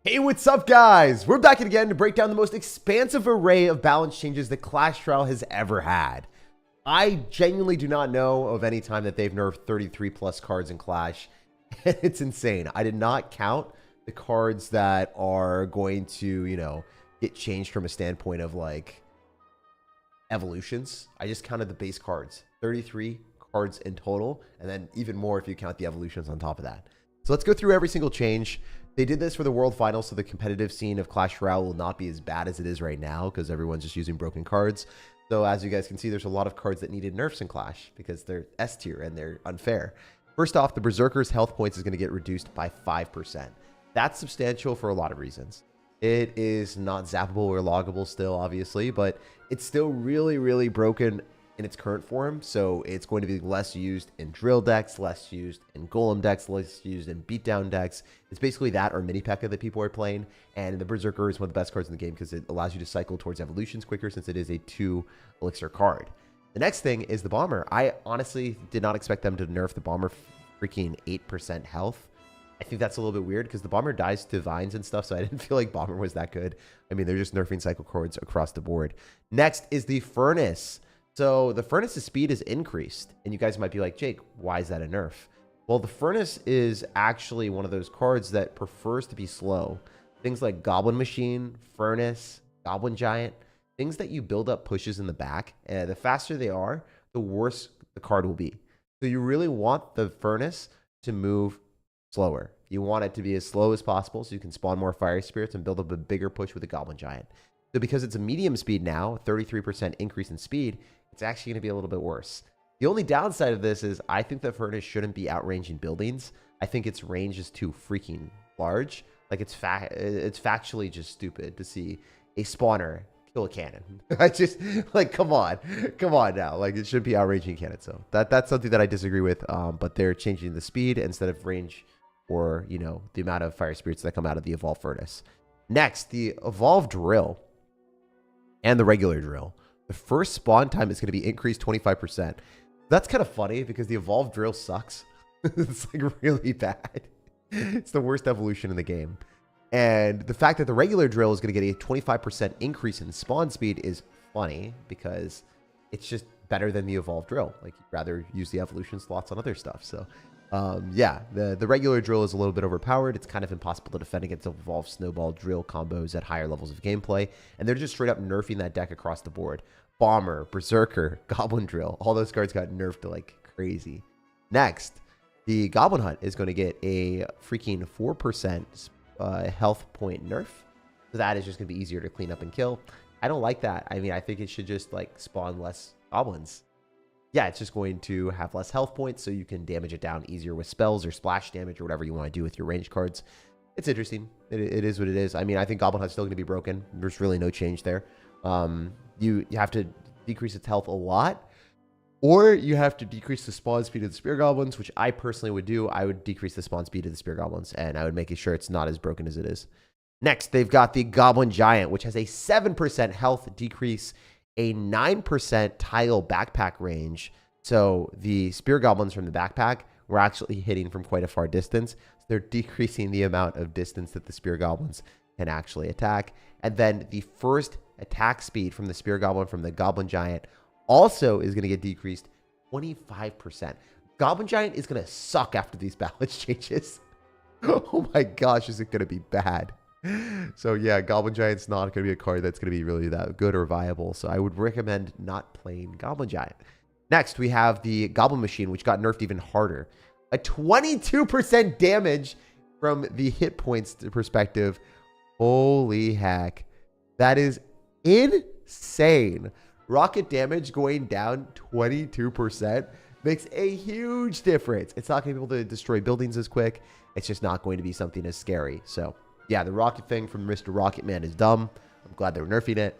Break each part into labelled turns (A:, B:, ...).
A: Hey, what's up, guys? We're back again to break down the most expansive array of balance changes that Clash Royale has ever had. I genuinely do not know of any time that they've nerfed 33 plus cards in Clash. It's insane. I did not count the cards that are going to, get changed from a standpoint of like evolutions. I just counted the base cards, 33 cards in total, and then even more if you count the evolutions on top of that. So let's go through every single change. They did this for the World Finals, so the competitive scene of Clash Royale will not be as bad as it is right now because everyone's just using broken cards. So as you guys can see, there's a lot of cards that needed nerfs in Clash because they're S tier and they're unfair. First off, the Berserker's health points is going to get reduced by 5%. That's substantial for a lot of reasons. It is not zappable or loggable still, obviously, but it's still really, really broken in its current form, so it's going to be less used in drill decks, less used in golem decks, less used in beatdown decks. It's basically that or mini P.E.K.K.A that people are playing, and the Berserker is one of the best cards in the game because it allows you to cycle towards evolutions quicker since it is a 2 elixir card. The next thing is the Bomber. I honestly did not expect them to nerf the Bomber freaking 8% health. I think that's a little bit weird because the Bomber dies to vines and stuff, so I didn't feel like Bomber was that good. I mean, they're just nerfing cycle cards across the board. Next is the Furnace. So the Furnace's speed is increased, and you guys might be like, Jake, why is that a nerf? Well, the Furnace is actually one of those cards that prefers to be slow. Things like Goblin Machine, Furnace, Goblin Giant, things that you build up pushes in the back, and the faster they are, the worse the card will be. So you really want the Furnace to move slower. You want it to be as slow as possible so you can spawn more Fire Spirits and build up a bigger push with the Goblin Giant. So because it's a medium speed now, 33% increase in speed, it's actually going to be a little bit worse. The only downside of this is I think that Furnace shouldn't be outranging buildings. I think its range is too freaking large. Like it's factually just stupid to see a spawner kill a cannon. I just like, come on now. Like it should be outranging cannon. So that's something that I disagree with. But they're changing the speed instead of range or, the amount of Fire Spirits that come out of the Evolved Furnace. Next, the Evolved Drill and the regular drill. The first spawn time is going to be increased 25%. That's kind of funny because the Evolved Drill sucks. It's like really bad. It's the worst evolution in the game. And the fact that the regular drill is going to get a 25% increase in spawn speed is funny because it's just better than the Evolved Drill. Like you'd rather use the evolution slots on other stuff. So yeah, the regular drill is a little bit overpowered. It's kind of impossible to defend against Evolved Snowball Drill combos at higher levels of gameplay. And they're just straight up nerfing that deck across the board. Bomber, Berserker, Goblin Drill, all those cards got nerfed to like crazy. Next, the Goblin Hunt is going to get a freaking 4% health point nerf. So that is just going to be easier to clean up and kill. I don't like that. I mean, I think it should just like spawn less goblins. Yeah, it's just going to have less health points so you can damage it down easier with spells or splash damage or whatever you want to do with your range cards. It's interesting. It is what it is. I mean, I think Goblin Hunt's still going to be broken. There's really no change there. You have to decrease its health a lot, or you have to decrease the spawn speed of the Spear Goblins, which I personally would do. I would decrease the spawn speed of the Spear Goblins, and I would make sure it's not as broken as it is. Next, they've got the Goblin Giant, which has a 7% health decrease, a 9% tile backpack range. So the Spear Goblins from the backpack were actually hitting from quite a far distance. So they're decreasing the amount of distance that the Spear Goblins can actually attack. And then the first attack speed from the Spear Goblin from the Goblin Giant also is going to get decreased 25%. Goblin Giant is going to suck after these balance changes. Oh my gosh, is it going to be bad? So yeah, Goblin Giant's not going to be a card that's going to be really that good or viable. So I would recommend not playing Goblin Giant. Next, we have the Goblin Machine, which got nerfed even harder. A 22% damage from the hit points perspective. Holy heck. That is insane. Rocket damage going down 22% makes a huge difference. It's not going to be able to destroy buildings as quick. It's just not going to be something as scary. So yeah, the rocket thing from Mr. Rocket Man is dumb. I'm glad they're nerfing it.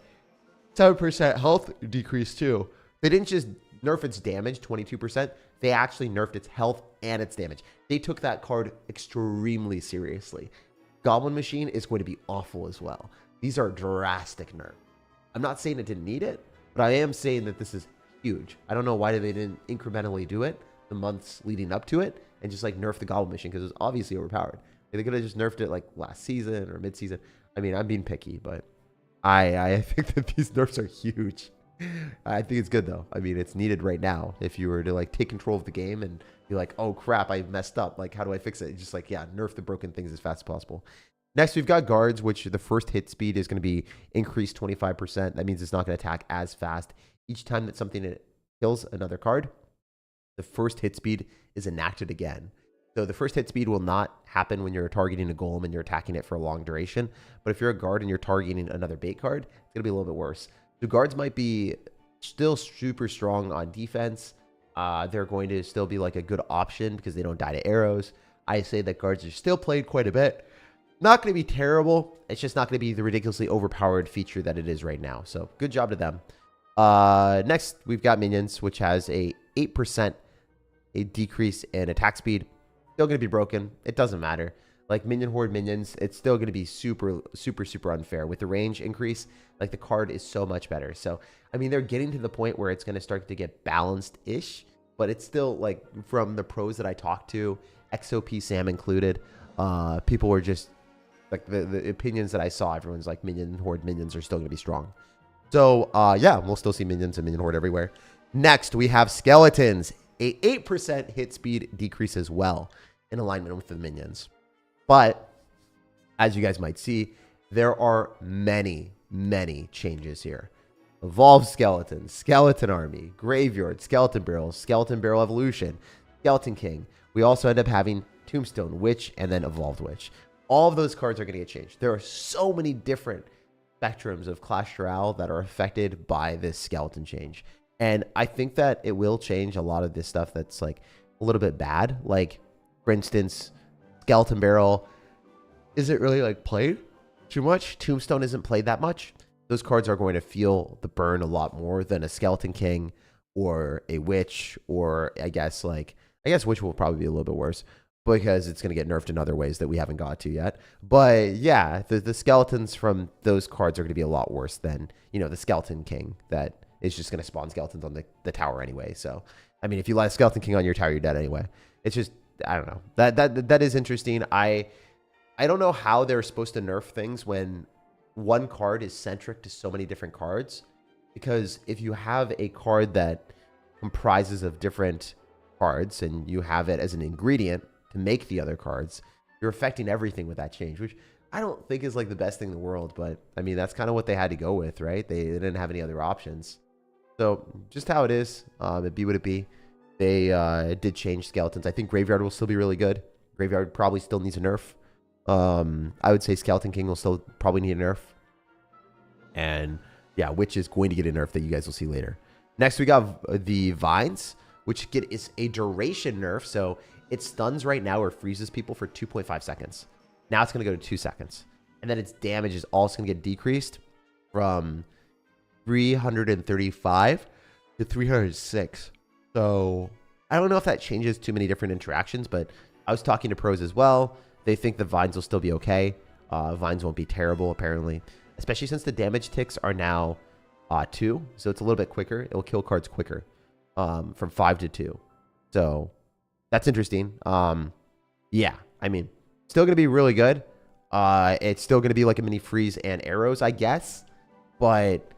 A: 7% health decrease too. They didn't just nerf its damage 22%. They actually nerfed its health and its damage. They took that card extremely seriously. Goblin Machine is going to be awful as well. These are drastic nerfs. I'm not saying it didn't need it, but I am saying that this is huge. I don't know why they didn't incrementally do it the months leading up to it and just like nerf the Goblin Machine because it was obviously overpowered. They could have just nerfed it like last season or mid-season. I mean, I'm being picky, but I think that these nerfs are huge. I think it's good though. I mean, it's needed right now. If you were to like take control of the game and be like, oh crap, I messed up. Like, how do I fix it? It's just like, yeah, nerf the broken things as fast as possible. Next, we've got guards, which the first hit speed is going to be increased 25%. That means it's not going to attack as fast. Each time that something kills another card, the first hit speed is enacted again. So the first hit speed will not happen when you're targeting a golem and you're attacking it for a long duration. But if you're a guard and you're targeting another bait card, it's going to be a little bit worse. The guards might be still super strong on defense. They're going to still be like a good option because they don't die to arrows. I say that guards are still played quite a bit. Not going to be terrible. It's just not going to be the ridiculously overpowered feature that it is right now. So good job to them. Next, we've got minions, which has a 8% decrease in attack speed. Still going to be broken. It doesn't matter. Like minion horde minions, it's still going to be super unfair. With the range increase, like the card is so much better. So, I mean, they're getting to the point where it's going to start to get balanced-ish, but it's still like from the pros that I talked to, XOP Sam included, people were just like the opinions that I saw, everyone's like minion horde minions are still going to be strong. So, yeah, we'll still see minions and minion horde everywhere. Next, we have skeletons. A 8% hit speed decrease as well in alignment with the minions. But as you guys might see, there are many changes here. Evolved Skeleton, Skeleton Army, Graveyard, Skeleton Barrel Evolution, Skeleton King. We also end up having Tombstone Witch and then Evolved Witch. All of those cards are going to get changed. There are so many different spectrums of Clash Royale that are affected by this skeleton change. And I think that it will change a lot of this stuff that's like a little bit bad. Like, for instance, Skeleton Barrel isn't really like played too much. Tombstone isn't played that much. Those cards are going to feel the burn a lot more than a Skeleton King or a Witch, or I guess Witch will probably be a little bit worse because it's going to get nerfed in other ways that we haven't got to yet. But yeah, the skeletons from those cards are going to be a lot worse than, you know, the Skeleton King that is just going to spawn skeletons on the tower anyway. So, I mean, if you let a Skeleton King on your tower, you're dead anyway. It's just, I don't know. That is interesting. I don't know how they're supposed to nerf things when one card is centric to so many different cards. Because if you have a card that comprises of different cards and you have it as an ingredient to make the other cards, you're affecting everything with that change, which I don't think is like the best thing in the world. But I mean, that's kind of what they had to go with, right? They didn't have any other options. So just how it is, it be what it be. They did change skeletons. I think Graveyard will still be really good. Graveyard probably still needs a nerf. I would say Skeleton King will still probably need a nerf. And yeah, Witch is going to get a nerf that you guys will see later. Next, we got the Vines, which is a duration nerf. So it stuns right now or freezes people for 2.5 seconds. Now it's going to go to 2 seconds. And then its damage is also going to get decreased from 335 to 306. So I don't know if that changes too many different interactions, but I was talking to pros as well. They think the Vines will still be okay. Vines won't be terrible, apparently, especially since the damage ticks are now 2. So it's a little bit quicker. It will kill cards quicker from 5 to 2. So that's interesting. Yeah, I mean, still going to be really good. It's still going to be like a mini freeze and arrows, I guess. But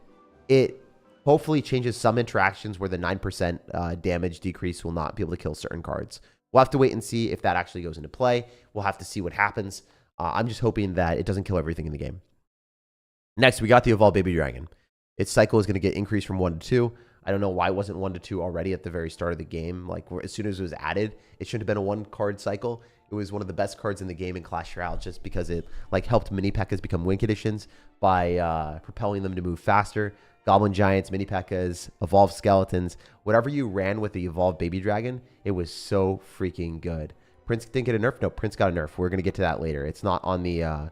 A: it hopefully changes some interactions where the 9% damage decrease will not be able to kill certain cards. We'll have to wait and see if that actually goes into play. We'll have to see what happens. I'm just hoping that it doesn't kill everything in the game. Next, we got the Evolved Baby Dragon. Its cycle is going to get increased from 1 to 2. I don't know why it wasn't 1 to 2 already at the very start of the game. Like, as soon as it was added, it should have been a 1-card cycle. It was one of the best cards in the game in Clash Royale just because it like helped mini P.E.K.K.A.s become win conditions by propelling them to move faster. Goblin Giants, mini P.E.K.K.A.s, Evolved Skeletons, whatever you ran with the Evolved Baby Dragon, it was so freaking good. Prince didn't get a nerf? No, Prince got a nerf. We're going to get to that later. It's not on the...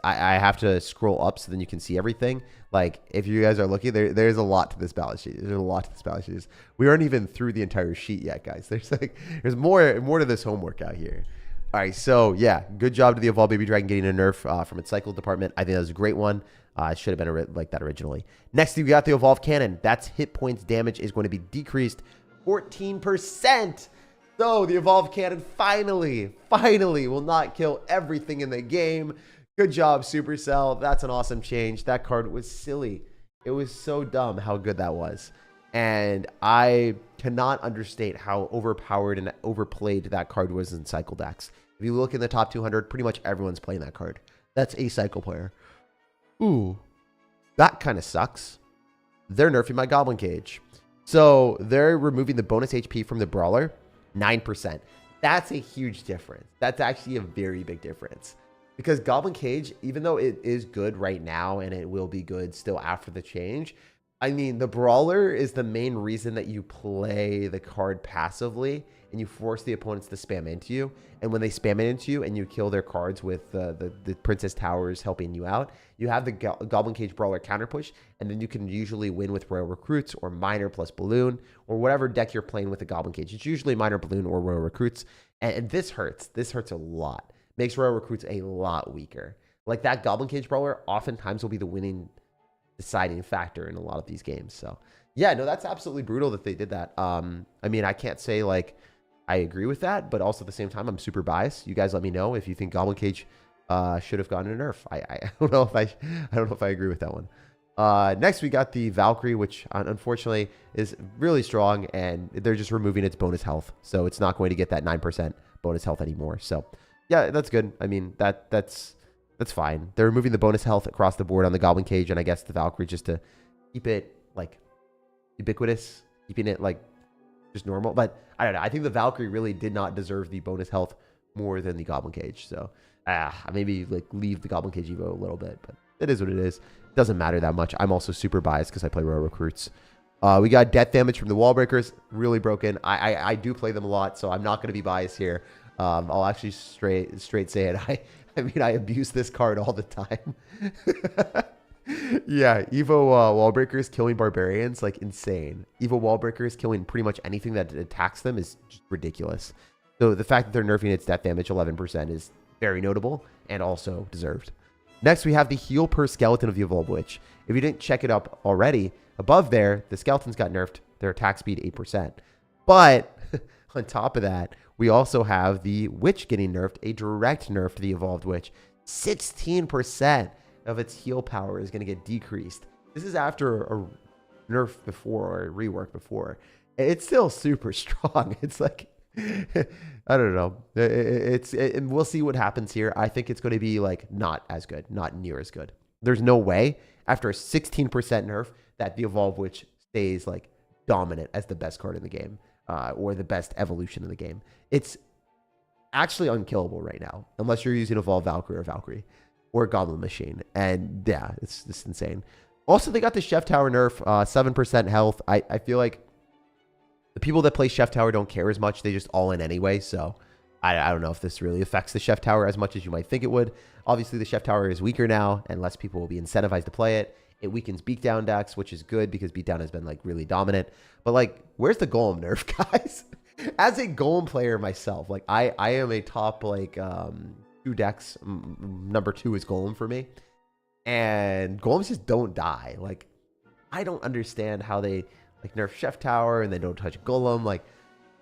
A: I have to scroll up so then you can see everything. Like, if you guys are looking, there's a lot to this balance sheet. There's a lot to this balance sheet. We aren't even through the entire sheet yet, guys. There's more to this homework out here. All right, so yeah, good job to the Evolved Baby Dragon getting a nerf from its cycle department. I think that was a great one. It should have been like that originally. Next, we got the Evolved Cannon. That's hit points damage is going to be decreased 14%. So the Evolved Cannon finally will not kill everything in the game. Good job, Supercell. That's an awesome change. That card was silly. It was so dumb how good that was. And I cannot understate how overpowered and overplayed that card was in cycle decks. If you look in the top 200, pretty much everyone's playing that card. That's a cycle player. Ooh, that kind of sucks. They're nerfing my Goblin Cage. So they're removing the bonus HP from the Brawler, 9%. That's a huge difference. That's actually a very big difference. Because Goblin Cage, even though it is good right now and it will be good still after the change, I mean, the Brawler is the main reason that you play the card passively and you force the opponents to spam into you. And when they spam into you and you kill their cards with the Princess Towers helping you out, you have the Goblin Cage Brawler counter push, and then you can usually win with Royal Recruits or Miner plus Balloon or whatever deck you're playing with the Goblin Cage. It's usually Miner, Balloon, or Royal Recruits. And this hurts. This hurts a lot. Makes Royal Recruits a lot weaker. Like that Goblin Cage Brawler oftentimes will be the winning deciding factor in a lot of these games. So yeah, no, that's absolutely brutal that they did that. I mean, I can't say like I agree with that, but also at the same time, I'm super biased. You guys let me know if you think Goblin Cage should have gone to nerf. I don't know if I agree with that one. Next we got the Valkyrie, which unfortunately is really strong, and they're just removing its bonus health, so it's not going to get that 9% bonus health anymore. So yeah, that's good. I mean, that's fine. They're removing the bonus health across the board on the Goblin Cage, and I guess the Valkyrie just to keep it like ubiquitous, keeping it like just normal. But I don't know. I think the Valkyrie really did not deserve the bonus health more than the Goblin Cage. So maybe like leave the Goblin Cage Evo a little bit, but it is what it is. It doesn't matter that much. I'm also super biased because I play Royal Recruits. We got Death Damage from the Wall Breakers, really broken. I do play them a lot, so I'm not going to be biased here. I'll actually straight say it. I mean, I abuse this card all the time. Yeah, Evo Wall Breakers killing Barbarians, like insane. Evo Wall Breakers killing pretty much anything that attacks them is just ridiculous. So the fact that they're nerfing its death damage 11% is very notable and also deserved. Next, we have the heal per skeleton of the Evolved Witch. If you didn't check it up already, above there, the skeletons got nerfed. Their attack speed 8%. But on top of that, we also have the Witch getting nerfed, a direct nerf to the Evolved Witch. 16% of its heal power is going to get decreased. This is after a nerf before or a rework before. It's still super strong. It's like, I don't know. We'll see what happens here. I think it's going to be like not as good, not near as good. There's no way after a 16% nerf that the Evolved Witch stays like dominant as the best card in the game. Or the best evolution in the game. It's actually unkillable right now, unless you're using Evolved Valkyrie or Goblin Machine. And yeah, it's just insane. Also, they got the Chef Tower nerf, 7% health. I feel like the people that play Chef Tower don't care as much. They just all in anyway. So I don't know if this really affects the Chef Tower as much as you might think it would. Obviously, the Chef Tower is weaker now, and less people will be incentivized to play it. It weakens beatdown decks, which is good because beatdown has been like really dominant. But like, where's the Golem nerf, guys? As a Golem player myself, like I am a top like 2 decks. Number 2 is Golem for me, and Golems just don't die. Like I don't understand how they like nerf Chef Tower and they don't touch Golem. Like,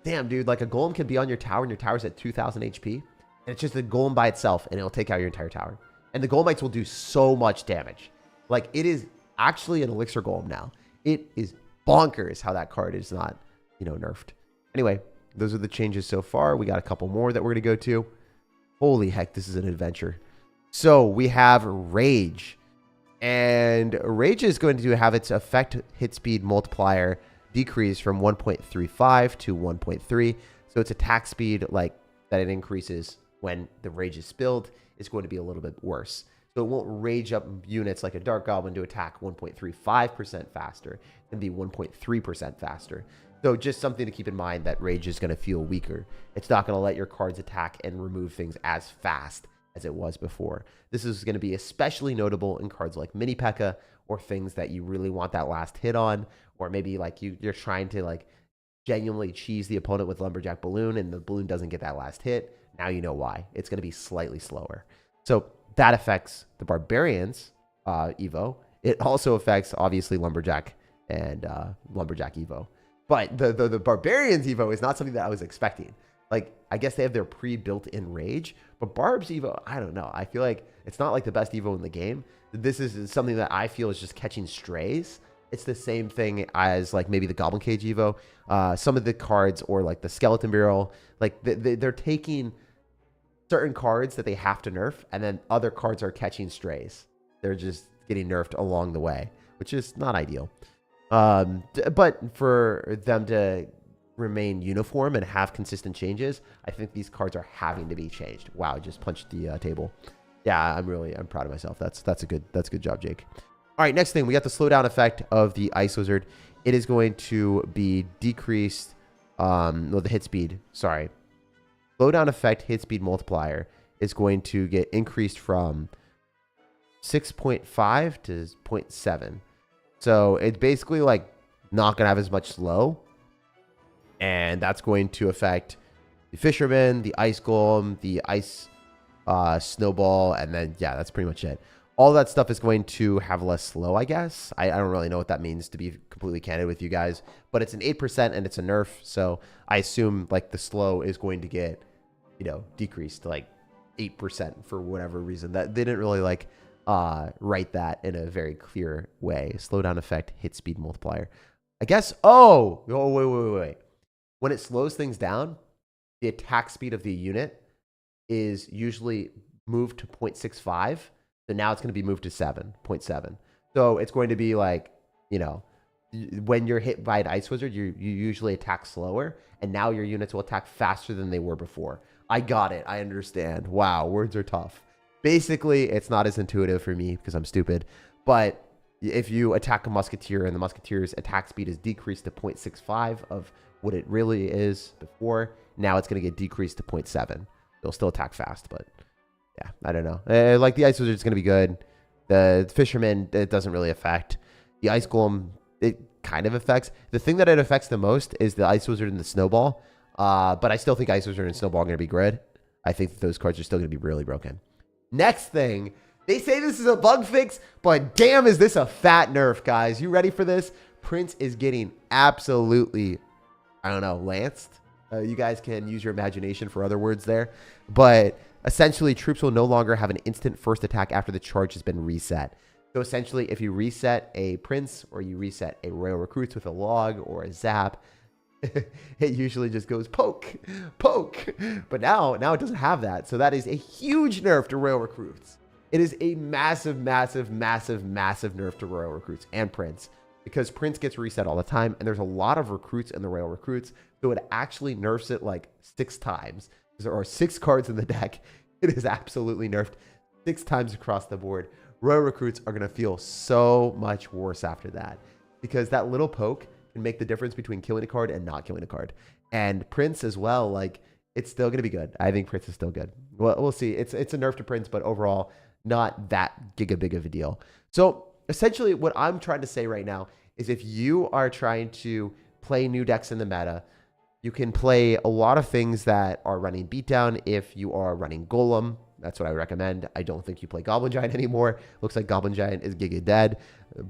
A: damn, dude, like a Golem can be on your tower and your tower's at 2,000 HP, and it's just a Golem by itself, and it'll take out your entire tower. And the Golemites will do so much damage. Like, it is actually an Elixir Golem now. It is bonkers how that card is not, you know, nerfed. Anyway, those are the changes so far. We got a couple more that we're going to go to. Holy heck, this is an adventure. So we have Rage. And Rage is going to have its effect hit speed multiplier decrease from 1.35 to 1.3. So its attack speed, like, that it increases when the Rage is spilled, is going to be a little bit worse. So it won't rage up units like a Dark Goblin to attack 1.35% faster and be 1.3% faster. So just something to keep in mind that Rage is going to feel weaker. It's not going to let your cards attack and remove things as fast as it was before. This is going to be especially notable in cards like Mini P.E.K.K.A. or things that you really want that last hit on, or maybe like you're trying to like genuinely cheese the opponent with Lumberjack Balloon and the Balloon doesn't get that last hit. Now you know why. It's going to be slightly slower. So that affects the Barbarians Evo. It also affects, obviously, Lumberjack and Lumberjack Evo. But the Barbarians Evo is not something that I was expecting. Like, I guess they have their pre-built-in rage, but Barb's Evo, I don't know. I feel like it's not like the best Evo in the game. This is something that I feel is just catching strays. It's the same thing as like maybe the Goblin Cage Evo. Some of the cards or like the Skeleton Barrel, like they're taking certain cards that they have to nerf, and then other cards are catching strays. They're just getting nerfed along the way, which is not ideal. But for them to remain uniform and have consistent changes, I think these cards are having to be changed. Wow, I just punched the table. Yeah, I'm proud of myself. That's a good job, Jake. All right, next thing, we got the slowdown effect of the Ice Wizard. It is going to be decreased, no, the hit speed, sorry. Slowdown effect hit speed multiplier is going to get increased from 6.5 to 0.7. So it's basically like not going to have as much slow. And that's going to affect the Fisherman, the Ice Golem, the Ice Snowball, and then, yeah, that's pretty much it. All that stuff is going to have less slow, I guess. I don't really know what that means, to be completely candid with you guys. But it's an 8% and it's a nerf. So I assume like the slow is going to get, you know, decreased to like 8% for whatever reason. That they didn't really like write that in a very clear way. Slowdown effect, hit speed multiplier. I guess, wait. When it slows things down, the attack speed of the unit is usually moved to 0.65. So now it's going to be moved to 0.7. So it's going to be like, you know, when you're hit by an Ice Wizard, you usually attack slower. And now your units will attack faster than they were before. I got it. I understand. Wow, words are tough. Basically, it's not as intuitive for me because I'm stupid. But if you attack a Musketeer and the Musketeer's attack speed is decreased to 0.65 of what it really is before, now it's going to get decreased to 0.7. It'll still attack fast, but yeah, I don't know. Like the Ice Wizard is going to be good. The Fisherman, it doesn't really affect. The Ice Golem, it kind of affects. The thing that it affects the most is the Ice Wizard and the Snowball. But I still think Ice Wizard and Snowball are going to be good. I think that those cards are still going to be really broken. Next thing, they say this is a bug fix, but damn, is this a fat nerf, guys. You ready for this? Prince is getting absolutely, I don't know, lanced. You guys can use your imagination for other words there. But essentially, troops will no longer have an instant first attack after the charge has been reset. So essentially, if you reset a Prince or you reset a Royal Recruits with a log or a zap, it usually just goes poke, poke. But now it doesn't have that. So that is a huge nerf to Royal Recruits. It is a massive, massive, massive, massive nerf to Royal Recruits and Prince, because Prince gets reset all the time, and there's a lot of recruits in the Royal Recruits, so it actually nerfs it like 6 times. There are 6 cards in the deck. It is absolutely nerfed 6 times across the board. Royal Recruits are going to feel so much worse after that, because that little poke can make the difference between killing a card and not killing a card. And Prince as well, like, it's still going to be good. I think Prince is still good. Well, we'll see. It's a nerf to Prince, but overall, not that big of a deal. So essentially what I'm trying to say right now is if you are trying to play new decks in the meta, you can play a lot of things that are running Beatdown. If you are running Golem, that's what I recommend. I don't think you play Goblin Giant anymore. Looks like Goblin Giant is giga dead.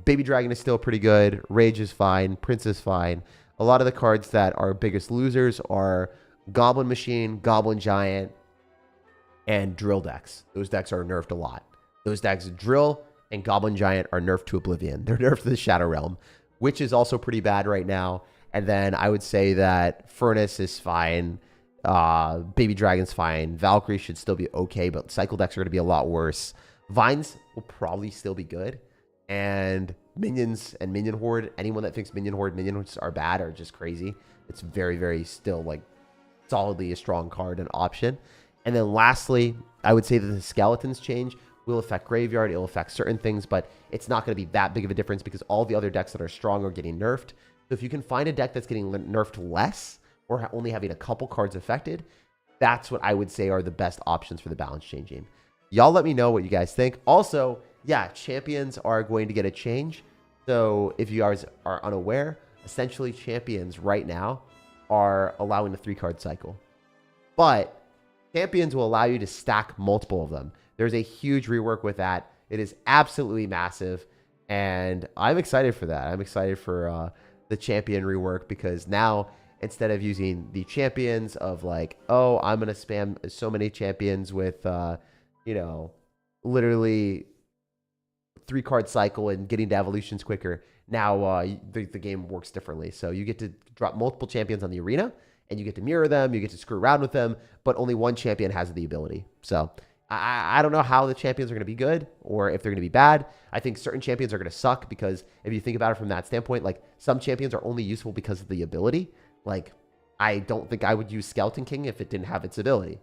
A: Baby Dragon is still pretty good. Rage is fine. Prince is fine. A lot of the cards that are biggest losers are Goblin Machine, Goblin Giant, and Drill decks. Those decks are nerfed a lot. Those decks, Drill and Goblin Giant, are nerfed to Oblivion. They're nerfed to the Shadow Realm, which is also pretty bad right now. And then I would say that Furnace is fine. Baby Dragon's fine. Valkyrie should still be okay, but cycle decks are going to be a lot worse. Vines will probably still be good. And Minions and Minion Horde, anyone that thinks Minion Hordes are bad are just crazy. It's very, very still like solidly a strong card and option. And then lastly, I would say that the Skeletons change will affect Graveyard. It'll affect certain things, but it's not going to be that big of a difference because all the other decks that are strong are getting nerfed. So if you can find a deck that's getting nerfed less or only having a couple cards affected, that's what I would say are the best options for the balance changing. Y'all let me know what you guys think. Also, yeah, champions are going to get a change. So if you guys are unaware, essentially champions right now are allowing a 3-card cycle. But champions will allow you to stack multiple of them. There's a huge rework with that. It is absolutely massive. And I'm excited for that. I'm excited for the champion rework, because now instead of using the champions of like, oh, I'm going to spam so many champions with, you know, literally 3-card cycle and getting to evolutions quicker. Now the game works differently. So you get to drop multiple champions on the arena and you get to mirror them. You get to screw around with them, but only one champion has the ability. So I don't know how the champions are going to be good or if they're going to be bad. I think certain champions are going to suck because if you think about it from that standpoint, like some champions are only useful because of the ability. Like I don't think I would use Skeleton King if it didn't have its ability.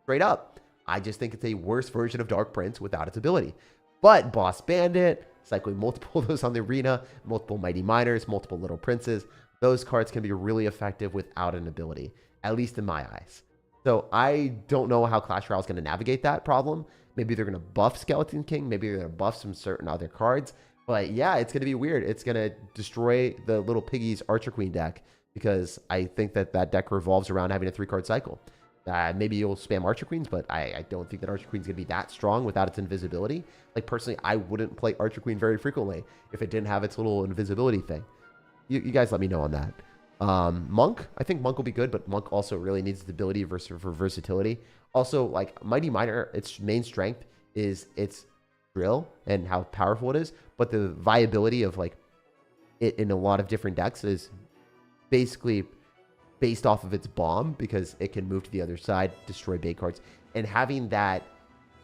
A: Straight up. I just think it's a worse version of Dark Prince without its ability. But Boss Bandit, cycling multiple of those on the arena, multiple Mighty Miners, multiple Little Princes, those cards can be really effective without an ability, at least in my eyes. So I don't know how Clash Royale is going to navigate that problem. Maybe they're going to buff Skeleton King. Maybe they're going to buff some certain other cards. But yeah, it's going to be weird. It's going to destroy the Little Piggies Archer Queen deck because I think that that deck revolves around having a 3-card cycle. Maybe you'll spam Archer Queens, but I don't think that Archer Queen's going to be that strong without its invisibility. Like, personally, I wouldn't play Archer Queen very frequently if it didn't have its little invisibility thing. You guys let me know on that. Monk, I think Monk will be good, but Monk also really needs its ability for versatility. Also, like, Mighty Miner, its main strength is its drill and how powerful it is, but the viability of, like, it in a lot of different decks is basically based off of its bomb because it can move to the other side, destroy bait cards. And having that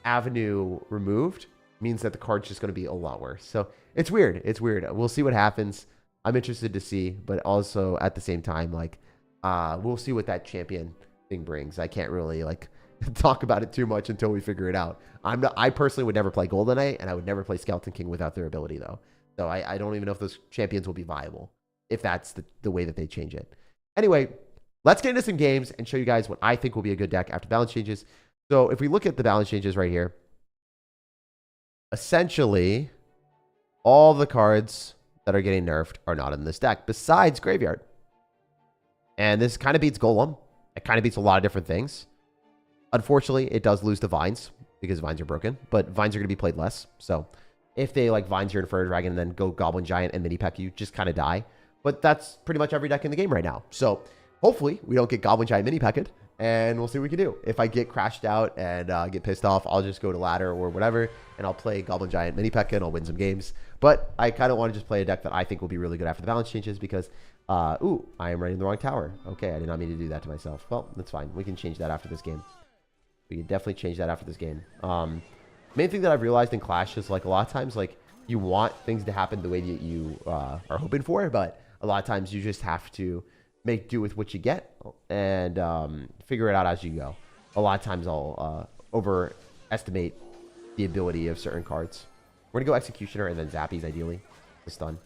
A: avenue removed means that the card's just going to be a lot worse. So it's weird. It's weird. We'll see what happens. I'm interested to see, but also at the same time, like, we'll see what that champion thing brings. I can't really, like, talk about it too much until we figure it out. I personally would never play Golden Knight, and I would never play Skeleton King without their ability, though. So I don't even know if those champions will be viable if that's the way that they change it. Anyway, let's get into some games and show you guys what I think will be a good deck after balance changes. So if we look at the balance changes right here, essentially, all the cards that are getting nerfed are not in this deck, besides Graveyard. And this kind of beats Golem. It kind of beats a lot of different things. Unfortunately, it does lose to Vines, because Vines are broken, but Vines are going to be played less. So if they like Vines your Inferno Dragon and then go Goblin Giant and Mini Peck, you just kind of die. But that's pretty much every deck in the game right now. So hopefully we don't get Goblin Giant Mini Pecked, and we'll see what we can do. If I get crashed out and get pissed off, I'll just go to ladder or whatever, and I'll play Goblin Giant Mini Peck and I'll win some games. But I kind of want to just play a deck that I think will be really good after the balance changes because, ooh, I am running the wrong tower. Okay, I did not mean to do that to myself. Well, that's fine. We can change that after this game. We can definitely change that after this game. Main thing that I've realized in Clash is, like, a lot of times, like, you want things to happen the way that you are hoping for, but a lot of times you just have to make do with what you get and figure it out as you go. A lot of times I'll overestimate the ability of certain cards. We're going to go Executioner and then Zappies, ideally, to stun.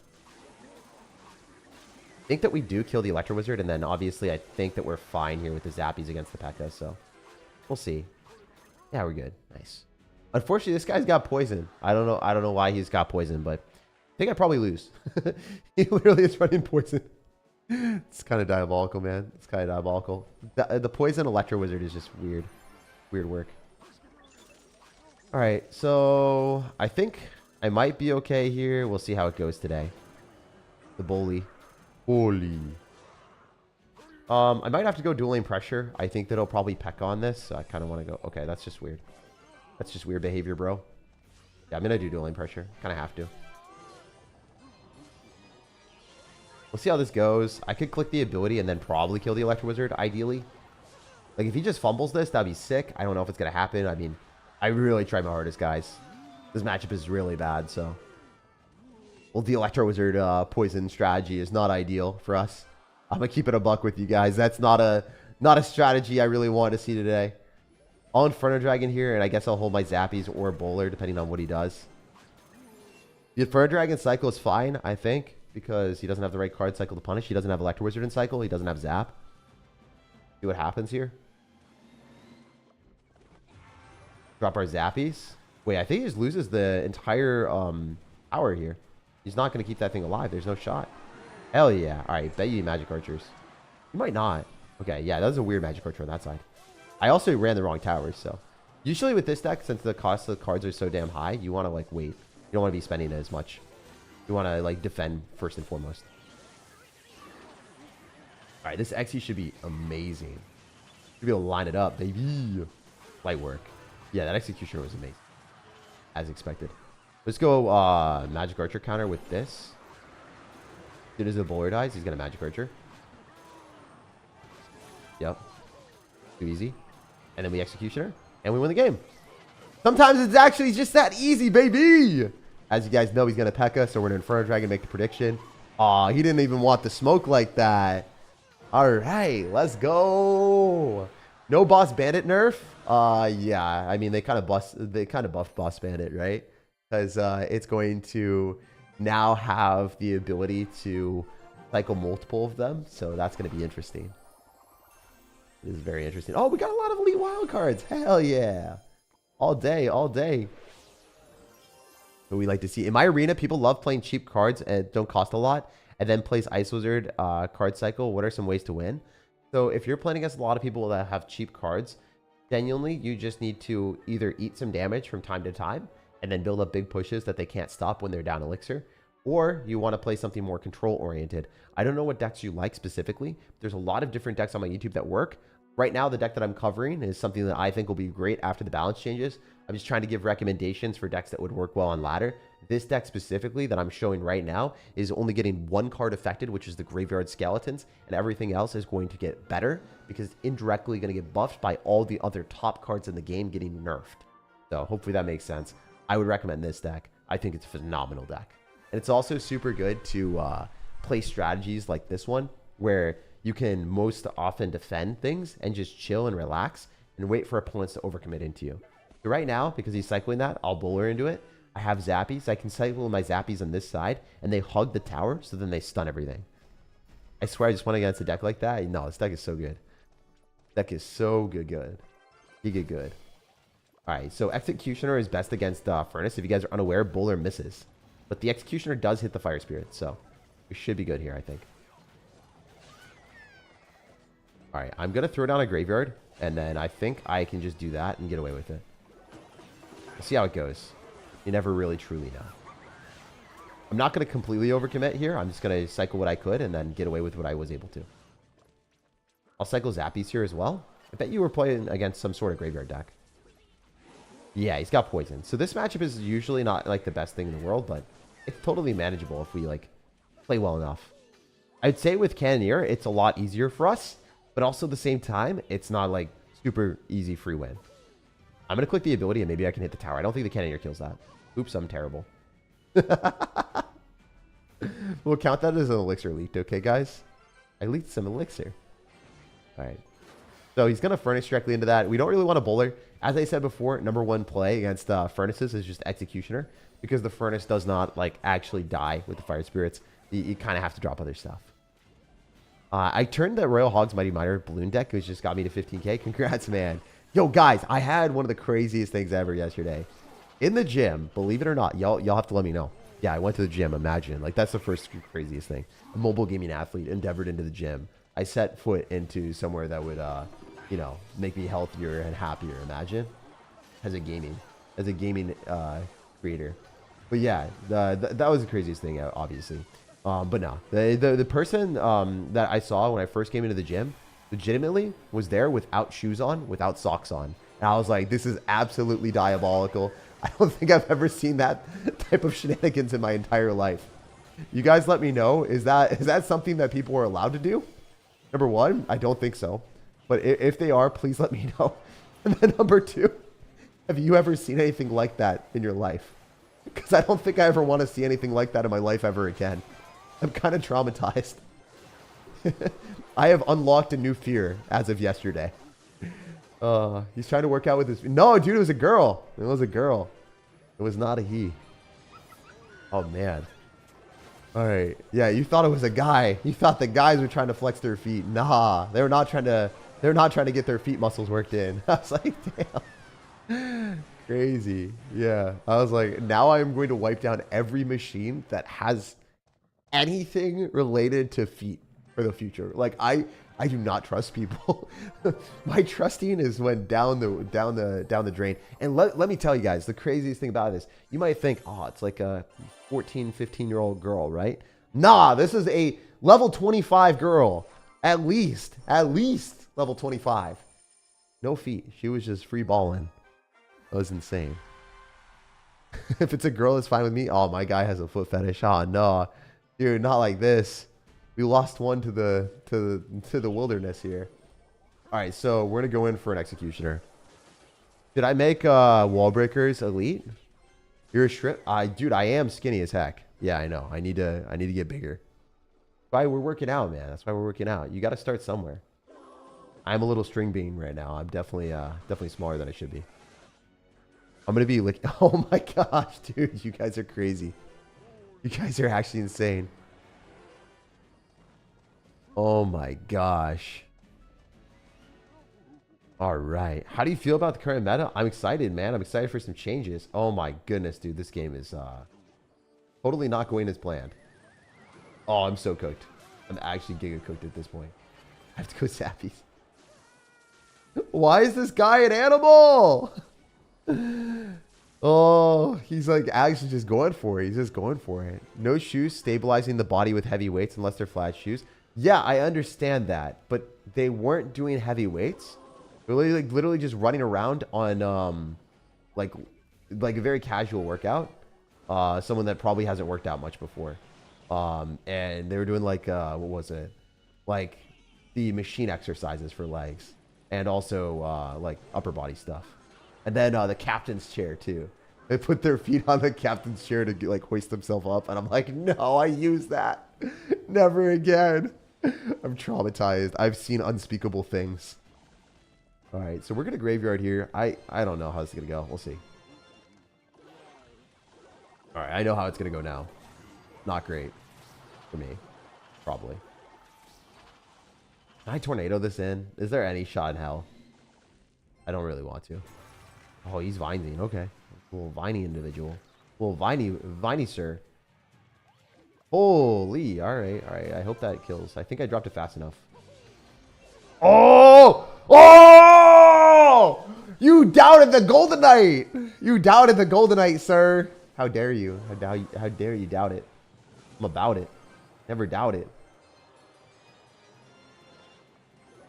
A: I think that we do kill the Electro Wizard, and then obviously I think that we're fine here with the Zappies against the P.E.K.K.A, so we'll see. Yeah, we're good. Nice. Unfortunately, this guy's got poison. I don't know why he's got poison, but I think I'd probably lose. He literally is running poison. It's kind of diabolical, man. It's kind of diabolical. The poison Electro Wizard is just weird. Weird work. All right, so I think I might be okay here. We'll see how it goes today. The bully. Holy. I might have to go dueling pressure. I think that he'll probably peck on this, so I kind of want to go. Okay, that's just weird. That's just weird behavior, bro. Yeah, I'm going to do dueling pressure. Kind of have to. We'll see how this goes. I could click the ability and then probably kill the Electro Wizard, ideally. Like, if he just fumbles this, that'd be sick. I don't know if it's going to happen. I mean, I really tried my hardest, guys. This matchup is really bad, so. Well, the Electro Wizard poison strategy is not ideal for us. I'm going to keep it a buck with you guys. That's not a strategy I really want to see today. I'll Inferno Dragon here, and I guess I'll hold my Zappies or Bowler, depending on what he does. The Inferno Dragon cycle is fine, I think, because he doesn't have the right card cycle to punish. He doesn't have Electro Wizard in cycle. He doesn't have Zap. See what happens here. Drop our Zappies. Wait, I think he just loses the entire power here. He's not going to keep that thing alive. There's no shot. Hell yeah. All right, bet you Magic Archers. You might not. Okay, yeah, that was a weird Magic Archer on that side. I also ran the wrong towers, so. Usually with this deck, since the cost of the cards are so damn high, you want to, like, wait. You don't want to be spending it as much. You want to, like, defend first and foremost. All right, this XE should be amazing. Should be able to line it up, baby. Light work. Yeah, that executioner was amazing. As expected. Let's go magic archer counter with this. As soon as the bowler dies, he's got a magic archer. Yep. Too easy. And then we executioner. And we win the game. Sometimes it's actually just that easy, baby. As you guys know, he's going to P.E.K.K.A. So we're going to Inferno Dragon make the prediction. Aw, he didn't even want the smoke like that. All right, let's go. No Boss Bandit nerf. Yeah, I mean, they kind of buffed Boss Bandit, right? Because it's going to now have the ability to cycle multiple of them. So that's going to be interesting. It is very interesting. Oh, we got a lot of elite wild cards. Hell yeah. All day, all day. What we like to see. In my arena, people love playing cheap cards and don't cost a lot. And then plays Ice Wizard card cycle. What are some ways to win? So if you're playing against a lot of people that have cheap cards, genuinely, you just need to either eat some damage from time to time and then build up big pushes that they can't stop when they're down elixir. Or you want to play something more control-oriented. I don't know what decks you like specifically. There's a lot of different decks on my YouTube that work. Right now, the deck that I'm covering is something that I think will be great after the balance changes. I'm just trying to give recommendations for decks that would work well on ladder. This deck specifically that I'm showing right now is only getting one card affected, which is the Graveyard Skeletons, and everything else is going to get better because it's indirectly going to get buffed by all the other top cards in the game getting nerfed. So hopefully that makes sense. I would recommend this deck. I think it's a phenomenal deck. And it's also super good to play strategies like this one, where you can most often defend things and just chill and relax and wait for opponents to overcommit into you. So right now, because he's cycling that, I'll bowler into it. I have Zappies. I can cycle my Zappies on this side, and they hug the tower, so then they stun everything. I swear I just went against a deck like that. No, this deck is so good. Deck is so good. You get good. All right, so Executioner is best against Furnace. If you guys are unaware, bowler misses. But the Executioner does hit the Fire Spirit, so we should be good here, I think. All right, I'm going to throw down a Graveyard, and then I think I can just do that and get away with it. We'll see how it goes. You never really truly know. I'm not going to completely overcommit here. I'm just going to cycle what I could and then get away with what I was able to. I'll cycle Zappies here as well. I bet you were playing against some sort of Graveyard deck. Yeah, he's got Poison. So this matchup is usually not like the best thing in the world, but it's totally manageable if we like play well enough. I'd say with Cannoneer, it's a lot easier for us, but also at the same time, it's not like super easy free win. I'm going to click the ability and maybe I can hit the tower. I don't think the Cannoneer kills that. Oops, I'm terrible. We'll count that as an elixir leaked, okay, guys? I leaked some elixir. All right. So he's going to Furnace directly into that. We don't really want a bowler. As I said before, #1 play against Furnaces is just Executioner because the Furnace does not like actually die with the Fire Spirits. You kind of have to drop other stuff. I turned the Royal Hog's Mighty Miner balloon deck, which just got me to 15k. Congrats, man. Yo, guys, I had one of the craziest things ever yesterday. In the gym, believe it or not, y'all have to let me know. Yeah, I went to the gym, imagine. Like, that's the first craziest thing. A mobile gaming athlete endeavored into the gym. I set foot into somewhere that would, you know, make me healthier and happier, imagine. As a gaming creator. But yeah, that was the craziest thing, obviously. But no, the person that I saw when I first came into the gym legitimately was there without shoes on, without socks on. And I was like, this is absolutely diabolical. I don't think I've ever seen that type of shenanigans in my entire life. You guys let me know. Is that something that people are allowed to do? #1, I don't think so. But if they are, please let me know. And then #2, have you ever seen anything like that in your life? Because I don't think I ever want to see anything like that in my life ever again. I'm kind of traumatized. I have unlocked a new fear as of yesterday. He's trying to work out with his... No, dude, it was a girl. It was a girl. It was not a he. Oh, man. All right. Yeah, you thought it was a guy. You thought the guys were trying to flex their feet. Nah, they were not trying to... They're not trying to get their feet muscles worked in. I was like, damn. Crazy. Yeah. I was like, now I'm going to wipe down every machine that has anything related to feet for the future. Like, I do not trust people. My trusting is went down the drain. And let me tell you guys, the craziest thing about this, you might think, oh, it's like a 14, 15-year-old girl, right? Nah, this is a level 25 girl. At least level 25. No feet. She was just free balling. That was insane. If it's a girl, it's fine with me. Oh, my guy has a foot fetish. Oh, no. Dude, not like this. We lost one to the wilderness here. All right, so we're going to go in for an executioner. Did I make wall breakers elite? You're a shrimp? Dude, I am skinny as heck. Yeah, I know. I need to get bigger. That's why we're working out, man. That's why we're working out. You got to start somewhere. I'm a little string bean right now. I'm definitely smaller than I should be. I'm gonna be like, oh my gosh, dude, you guys are crazy. You guys are actually insane. Oh my gosh. All right. How do you feel about the current meta? I'm excited, man. I'm excited for some changes. Oh my goodness, dude. This game is totally not going as planned. Oh, I'm so cooked. I'm actually giga cooked at this point. I have to go zappies. Why is this guy an animal? Oh, he's like actually just going for it. He's just going for it. No shoes stabilizing the body with heavy weights unless they're flat shoes. Yeah, I understand that, but they weren't doing heavy weights. They're literally just running around on like a very casual workout. Someone that probably hasn't worked out much before. And they were doing like what was it? Like the machine exercises for legs and also like upper body stuff. And then the captain's chair too. They put their feet on the captain's chair to like hoist themselves up, and I'm like, no, I use that. Never again. I'm traumatized. I've seen unspeakable things. All right, so we're gonna graveyard here. I don't know how this is gonna go. We'll see. All right, I know how it's gonna go now. Not great for me, probably. Can I tornado this in? Is there any shot in hell? I don't really want to. Oh, he's vining. Okay. A little viney individual. A little viney sir. Holy. All right. All right. I hope that kills. I think I dropped it fast enough. Oh! Oh! You doubted the Golden Knight. You doubted the Golden Knight, sir. How dare you? How dare you doubt it? I'm about it. Never doubt it.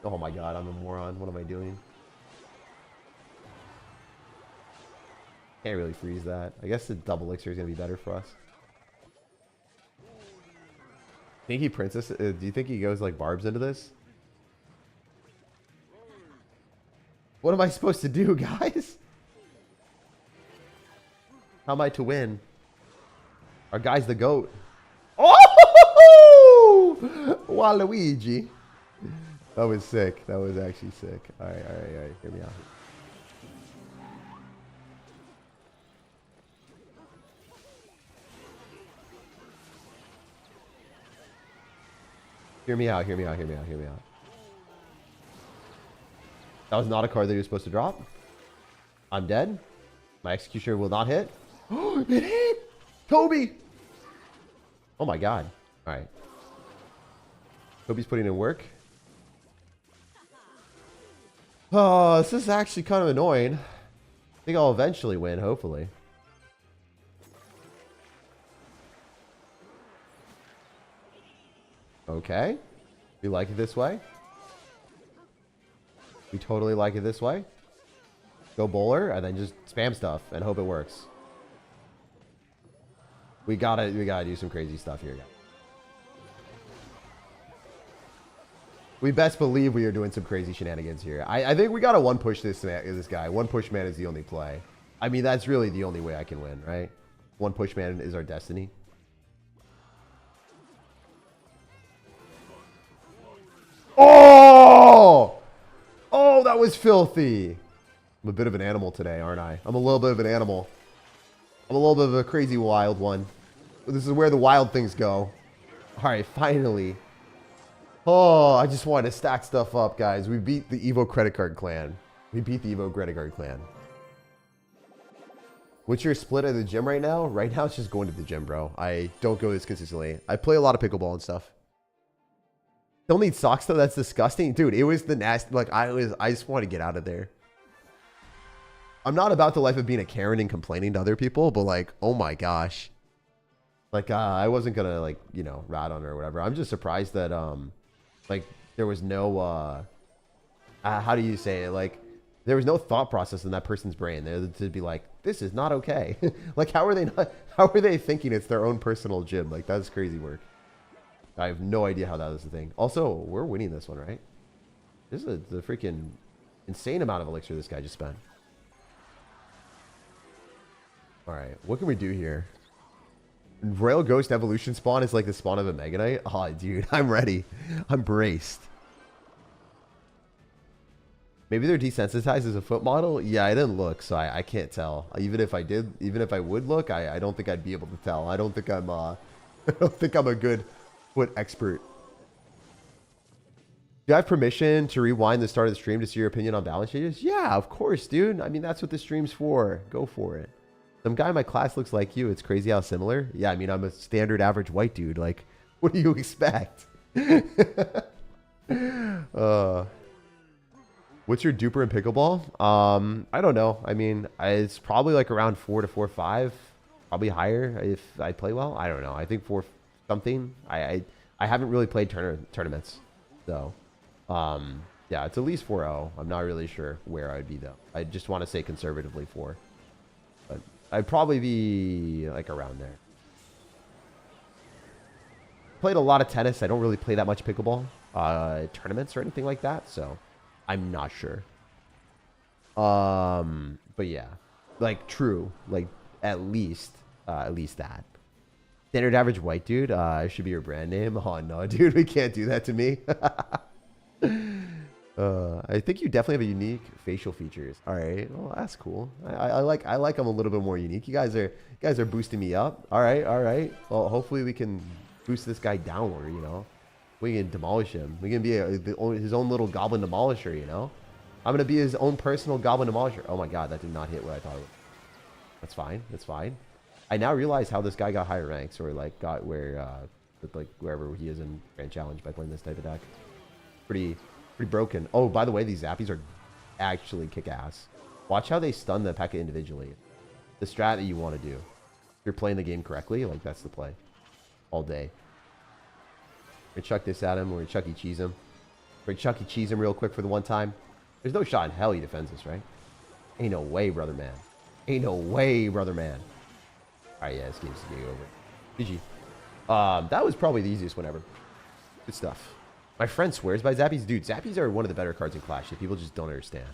A: Oh my god, I'm a moron. What am I doing? Can't really freeze that. I guess the double elixir is going to be better for us. Think he princess? Do you think he goes like barbs into this? What am I supposed to do, guys? How am I to win? Our guy's the GOAT. Oh! Waluigi. That was sick. That was actually sick. All right, all right, all right. Hear me out. Hear me out, hear me out, hear me out, hear me out. That was not a card that he was supposed to drop. I'm dead. My executioner will not hit. Oh, it hit! Toby! Oh my god. Alright. Toby's putting in work. Oh, this is actually kind of annoying. I think I'll eventually win, hopefully. Okay. We like it this way. We totally like it this way. Go bowler and then just spam stuff and hope it works. We gotta do some crazy stuff here. We best believe we are doing some crazy shenanigans here. I think we gotta one push this guy. One push man is the only play. I mean, that's really the only way I can win, right? One push man is our destiny. Oh! Oh, that was filthy. I'm a bit of an animal today, aren't I? I'm a little bit of an animal. I'm a little bit of a crazy wild one. This is where the wild things go. All right, finally. Oh, I just wanted to stack stuff up, guys. We beat the Evo credit card clan. We beat the Evo credit card clan. What's your split at the gym right now? Right now, it's just going to the gym, bro. I don't go this consistently. I play a lot of pickleball and stuff. Don't need socks though. That's disgusting, dude. It was the nasty. Like I just want to get out of there. I'm not about the life of being a Karen and complaining to other people, but like, oh my gosh, like I wasn't gonna like rat on her or whatever. I'm just surprised that like there was no how do you say it? Like, there was no thought process in that person's brain there to be like, this is not okay. Like, how are they thinking it's their own personal gym? Like, that's crazy work. I have no idea how that is the thing. Also, we're winning this one, right? This is the freaking insane amount of elixir this guy just spent. All right, what can we do here? Royal Ghost Evolution spawn is like the spawn of a Mega Knight. Oh, dude, I'm ready. I'm braced. Maybe they're desensitized as a foot model. Yeah, I didn't look, so I can't tell. Even if I did, even if I would look, I don't think I'd be able to tell. I don't think I'm I don't think I'm a good foot expert. Do I have permission to rewind the start of the stream to see your opinion on balance changes? Yeah, of course, dude. I mean, that's what the stream's for. Go for it. Some guy in my class looks like you. It's crazy how similar. Yeah, I mean, I'm a standard average white dude. Like, what do you expect? What's your duper in pickleball? I don't know. I mean, it's probably like around 4 to 4.5, probably higher if I play well. I don't know. I think 4 something. I haven't really played tournaments, so yeah, it's at least 4.0. I'm not really sure where I'd be though. I just want to say conservatively 4, but I'd probably be like around there. Played a lot of tennis. I don't really play that much pickleball tournaments or anything like that, so I'm not sure. But yeah, like true, like at least that. Standard average white dude, should be your brand name. Oh no, dude, we can't do that to me. I think you definitely have a unique facial features. All right, well that's cool. I like them a little bit more unique. You guys are boosting me up. All right. Well, hopefully we can boost this guy downward. You know. We can demolish him. We can be his own little goblin demolisher, you know? I'm going to be his own personal goblin demolisher. Oh my god, that did not hit what I thought it would. That's fine. That's fine. I now realize how this guy got higher ranks or like got where like wherever he is in Grand Challenge by playing this type of deck. Pretty broken. Oh, by the way, these zappies are actually kick-ass. Watch how they stun the P.E.K.K.A individually. The strat that you want to do. If you're playing the game correctly, like that's the play. All day. We're gonna chuck this at him. We're gonna Chuck E. Cheese him. We're gonna Chuck E. Cheese him real quick for the one time. There's no shot in hell he defends this, right? Ain't no way, brother man. Ain't no way, brother man. Alright, yeah, this game's getting over. GG. That was probably the easiest one ever. Good stuff. My friend swears by Zappies. Dude, Zappies are one of the better cards in Clash that people just don't understand.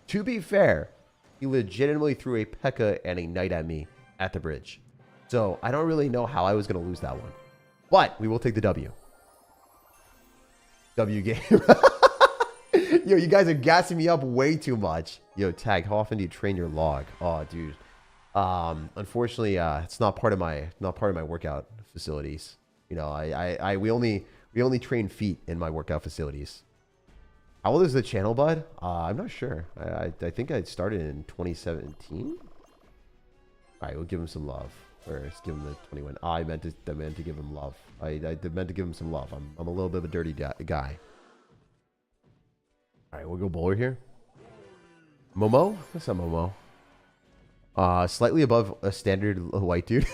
A: To be fair, he legitimately threw a P.E.K.K.A and a Knight at me at the bridge. So, I don't really know how I was going to lose that one. But, we will take the W. W game. Yo, you guys are gassing me up way too much. Yo, Tag, how often do you train your log? Oh, dude. Unfortunately, it's not part of my workout facilities. You know, we only train feet in my workout facilities. How old is the channel, bud? I'm not sure. I think I started in 2017. All right, we'll give him some love. Or let's give him the 21. I meant to give him love. I meant to give him some love. I'm a little bit of a dirty guy. All right, we'll go bowler here. Momo? What's up, Momo? Slightly above a standard white dude.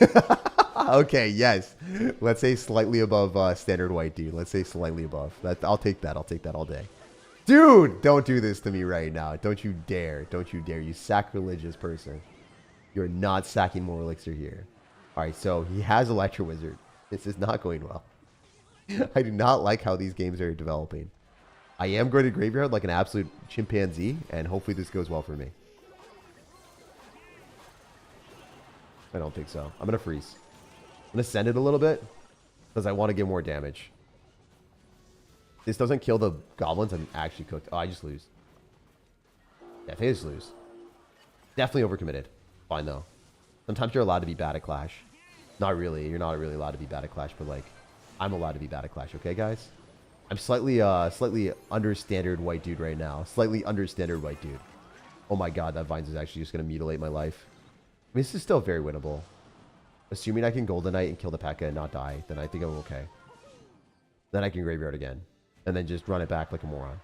A: Okay, yes. Let's say slightly above standard white dude. Let's say slightly above. I'll take that. I'll take that all day. Dude, don't do this to me right now. Don't you dare. Don't you dare. You sacrilegious person. You're not sacking more elixir here. All right, so he has Electro Wizard. This is not going well. I do not like how these games are developing. I am going to graveyard like an absolute chimpanzee, and hopefully this goes well for me. I don't think so. I'm going to freeze. I'm going to send it a little bit because I want to get more damage. This doesn't kill the goblins. I'm actually cooked. Oh, I just lose. Yeah, I think I just lose. Definitely overcommitted. Fine, though. Sometimes you're allowed to be bad at Clash. Not really. You're not really allowed to be bad at Clash, but, like, I'm allowed to be bad at Clash. Okay, guys? I'm slightly under standard white dude right now. Slightly under standard white dude. Oh, my God. That Vines is actually just going to mutilate my life. I mean, this is still very winnable. Assuming I can Golden Knight and kill the P.E.K.K.A and not die, then I think I'm okay. Then I can graveyard again. And then just run it back like a moron.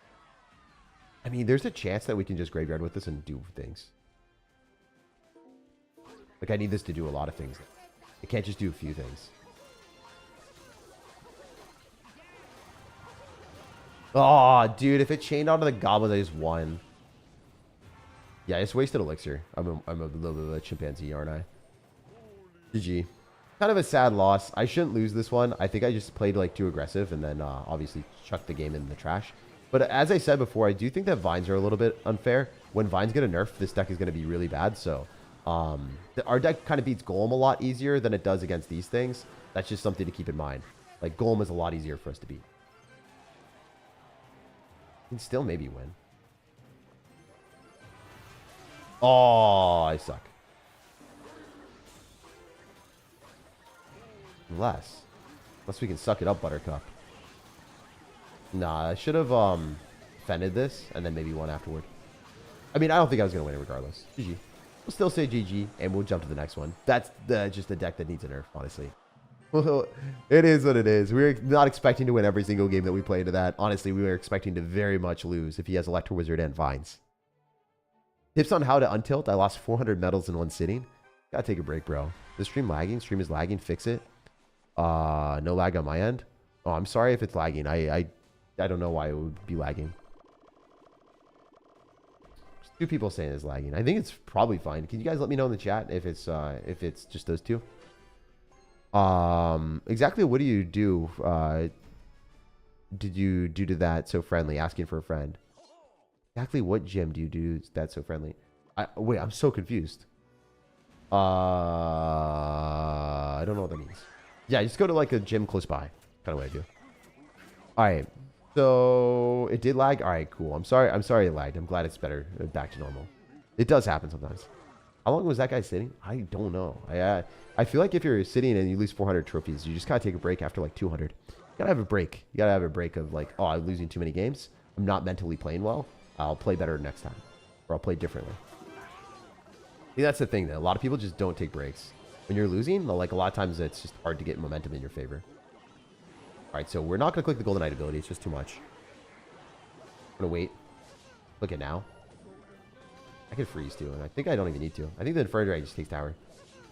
A: I mean, there's a chance that we can just graveyard with this and do things. Like, I need this to do a lot of things. It can't just do a few things. Oh, dude, if it chained onto the goblins, I just won. Yeah, I just wasted elixir. I'm a little bit of a chimpanzee, aren't I? GG. Kind of a sad loss. I shouldn't lose this one. I think I just played like too aggressive and then obviously chucked the game in the trash. But as I said before, I do think that vines are a little bit unfair. When vines get a nerf, this deck is going to be really bad. So our deck kind of beats Golem a lot easier than it does against these things. That's just something to keep in mind. Like Golem is a lot easier for us to beat. Can still maybe win. Oh, I suck. Unless we can suck it up, Buttercup. Nah, I should have fended this and then maybe won afterward. I mean, I don't think I was going to win it regardless. GG. We'll still say GG, and we'll jump to the next one. That's just a deck that needs a nerf, honestly. Well, it is what it is. We're not expecting to win every single game that we play into that. Honestly, we were expecting to very much lose if he has Electro Wizard and Vines. Tips on how to untilt. I lost 400 medals in one sitting. Gotta take a break, bro. The stream lagging. Stream is lagging. Fix it. No lag on my end. Oh, I'm sorry if it's lagging. I don't know why it would be lagging. Just 2 people saying it's lagging. I think it's probably fine. Can you guys let me know in the chat if it's just those 2? Exactly what do you do? Did you do to that so friendly? Asking for a friend. Exactly what gym do you do that's so friendly? Wait, I'm so confused. I don't know what that means. Yeah, just go to like a gym close by. Kind of what I do. All right. So it did lag. All right, cool. I'm sorry it lagged. I'm glad it's better, back to normal. It does happen sometimes. How long was that guy sitting? I don't know. I feel like if you're sitting and you lose 400 trophies, you just gotta take a break after like 200. You gotta have a break. You gotta have a break of like, oh, I'm losing too many games. I'm not mentally playing well. I'll play better next time, or I'll play differently. I think that's the thing that a lot of people just don't take breaks. When you're losing, like a lot of times it's just hard to get momentum in your favor. All right, so we're not gonna click the Golden Knight ability. It's just too much. I'm gonna wait. Look at now. I can freeze too, and I think I don't even need to. I think the Inferno Dragon just takes tower.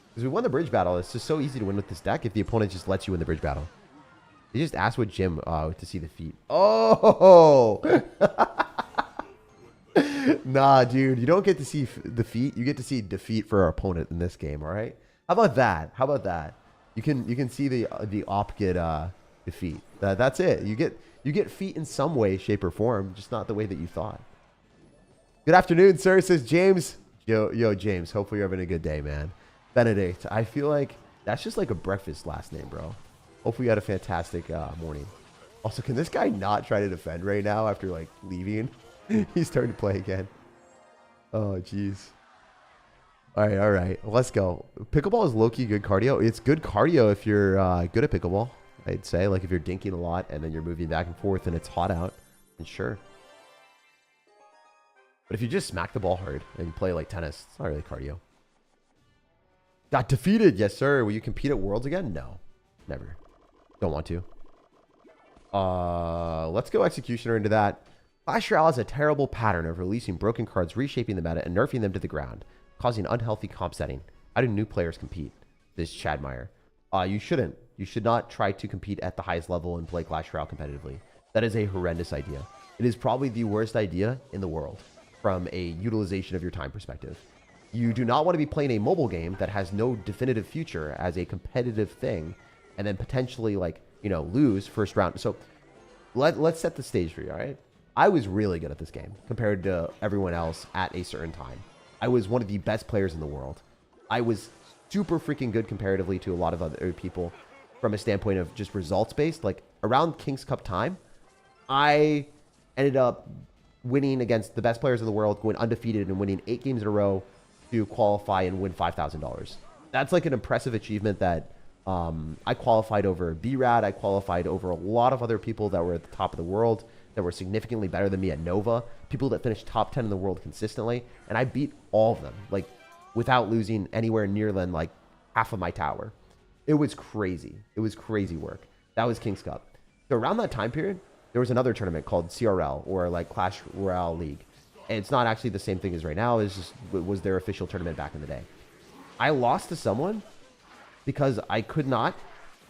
A: Because we won the bridge battle. It's just so easy to win with this deck if the opponent just lets you win the bridge battle. They just asked what gym to see the feat. Oh! Nah, dude. You don't get to see the feat. You get to see defeat for our opponent in this game, all right? How about that? How about that? You can see the op get defeat. That's it. You get feat in some way, shape, or form, just not the way that you thought. Good afternoon, sir, says James. Yo, James. Hopefully you're having a good day, man. Benedict. I feel like that's just like a breakfast last name, bro. Hopefully you had a fantastic morning. Also, can this guy not try to defend right now after like leaving? He's starting to play again. Oh, jeez. All right. Let's go. Pickleball is low-key good cardio. It's good cardio if you're good at pickleball, I'd say. Like if you're dinking a lot and then you're moving back and forth and it's hot out, then sure. But if you just smack the ball hard and play like tennis, it's not really cardio. Got defeated. Yes, sir. Will you compete at Worlds again? No. Never. Don't want to. Let's go Executioner into that. Clash Royale has a terrible pattern of releasing broken cards, reshaping the meta, and nerfing them to the ground, causing unhealthy comp setting. How do new players compete? This is Chad Meyer. You shouldn't. You should not try to compete at the highest level and play Clash Royale competitively. That is a horrendous idea. It is probably the worst idea in the world from a utilization of your time perspective. You do not want to be playing a mobile game that has no definitive future as a competitive thing and then potentially like, you know, lose first round. So let's set the stage for you, all right? I was really good at this game compared to everyone else at a certain time. I was one of the best players in the world. I was super freaking good comparatively to a lot of other people from a standpoint of just results based. Like around King's Cup time, I ended up winning against the best players in the world, going undefeated and winning 8 games in a row to qualify and win $5,000. That's like an impressive achievement that I qualified over B-Rad. I qualified over a lot of other people that were at the top of the world that were significantly better than me at Nova, people that finished top 10 in the world consistently, and I beat all of them, like without losing anywhere near than like half of my tower. It was crazy. It was crazy work. That was King's Cup. So around that time period, there was another tournament called CRL, or like Clash Royale League. And it's not actually the same thing as right now. It's just, it was their official tournament back in the day. I lost to someone because I could not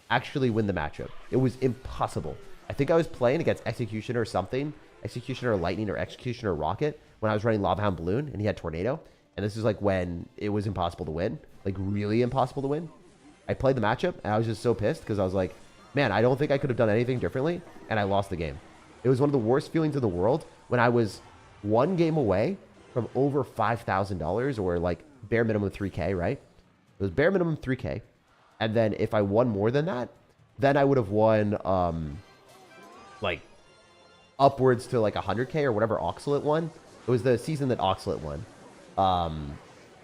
A: actually win the matchup. It was impossible. I think I was playing against Executioner or something. Executioner or Lightning or Executioner or Rocket when I was running Lava Hound Balloon and he had Tornado. And this is like when it was impossible to win. Like really impossible to win. I played the matchup and I was just so pissed because I was like, man, I don't think I could have done anything differently. And I lost the game. It was one of the worst feelings in the world when I was one game away from over $5,000 or like bare minimum 3K, right? It was bare minimum 3K. And then if I won more than that, then I would have won like upwards to like 100K or whatever Oxalate won. It was the season that Oxalate won.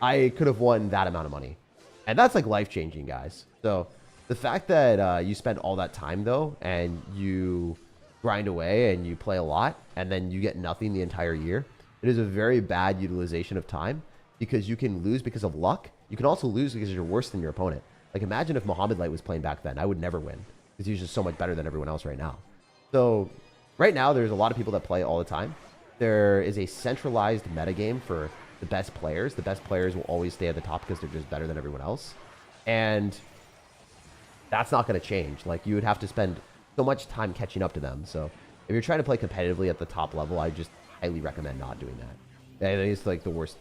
A: I could have won that amount of money. And that's like life-changing, guys. So the fact that you spend all that time, though, and you grind away and you play a lot, and then you get nothing the entire year, it is a very bad utilization of time because you can lose because of luck. You can also lose because you're worse than your opponent. Like, imagine if Muhammad Light was playing back then. I would never win because he's just so much better than everyone else right now. So right now, there's a lot of people that play all the time. There is a centralized metagame for the best players. The best players will always stay at the top because they're just better than everyone else. And that's not going to change. Like, you would have to spend so much time catching up to them. So if you're trying to play competitively at the top level, I just highly recommend not doing that. I think it's like the worst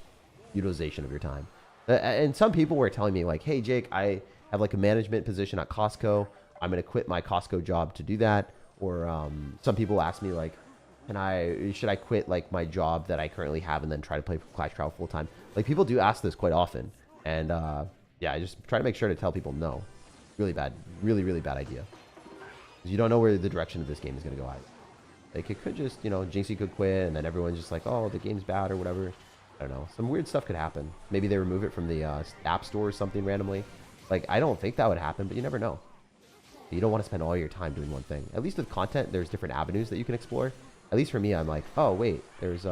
A: utilization of your time. And some people were telling me like, hey, Jake, I have like a management position at Costco. I'm going to quit my Costco job to do that. Or some people ask me like, should I quit like my job that I currently have and then try to play Clash Royale full time? Like, people do ask this quite often. And yeah, I just try to make sure to tell people no. Really bad, really bad idea. Because you don't know where the direction of this game is going to go at. Like, it could just, you know, Jinxie could quit and then everyone's just like, oh, the game's bad or whatever. I don't know. Some weird stuff could happen. Maybe they remove it from the App Store or something randomly. Like, I don't think that would happen, but you never know. You don't want to spend all your time doing one thing. At least with content, there's different avenues that you can explore. At least for me, I'm like, oh, wait, there's,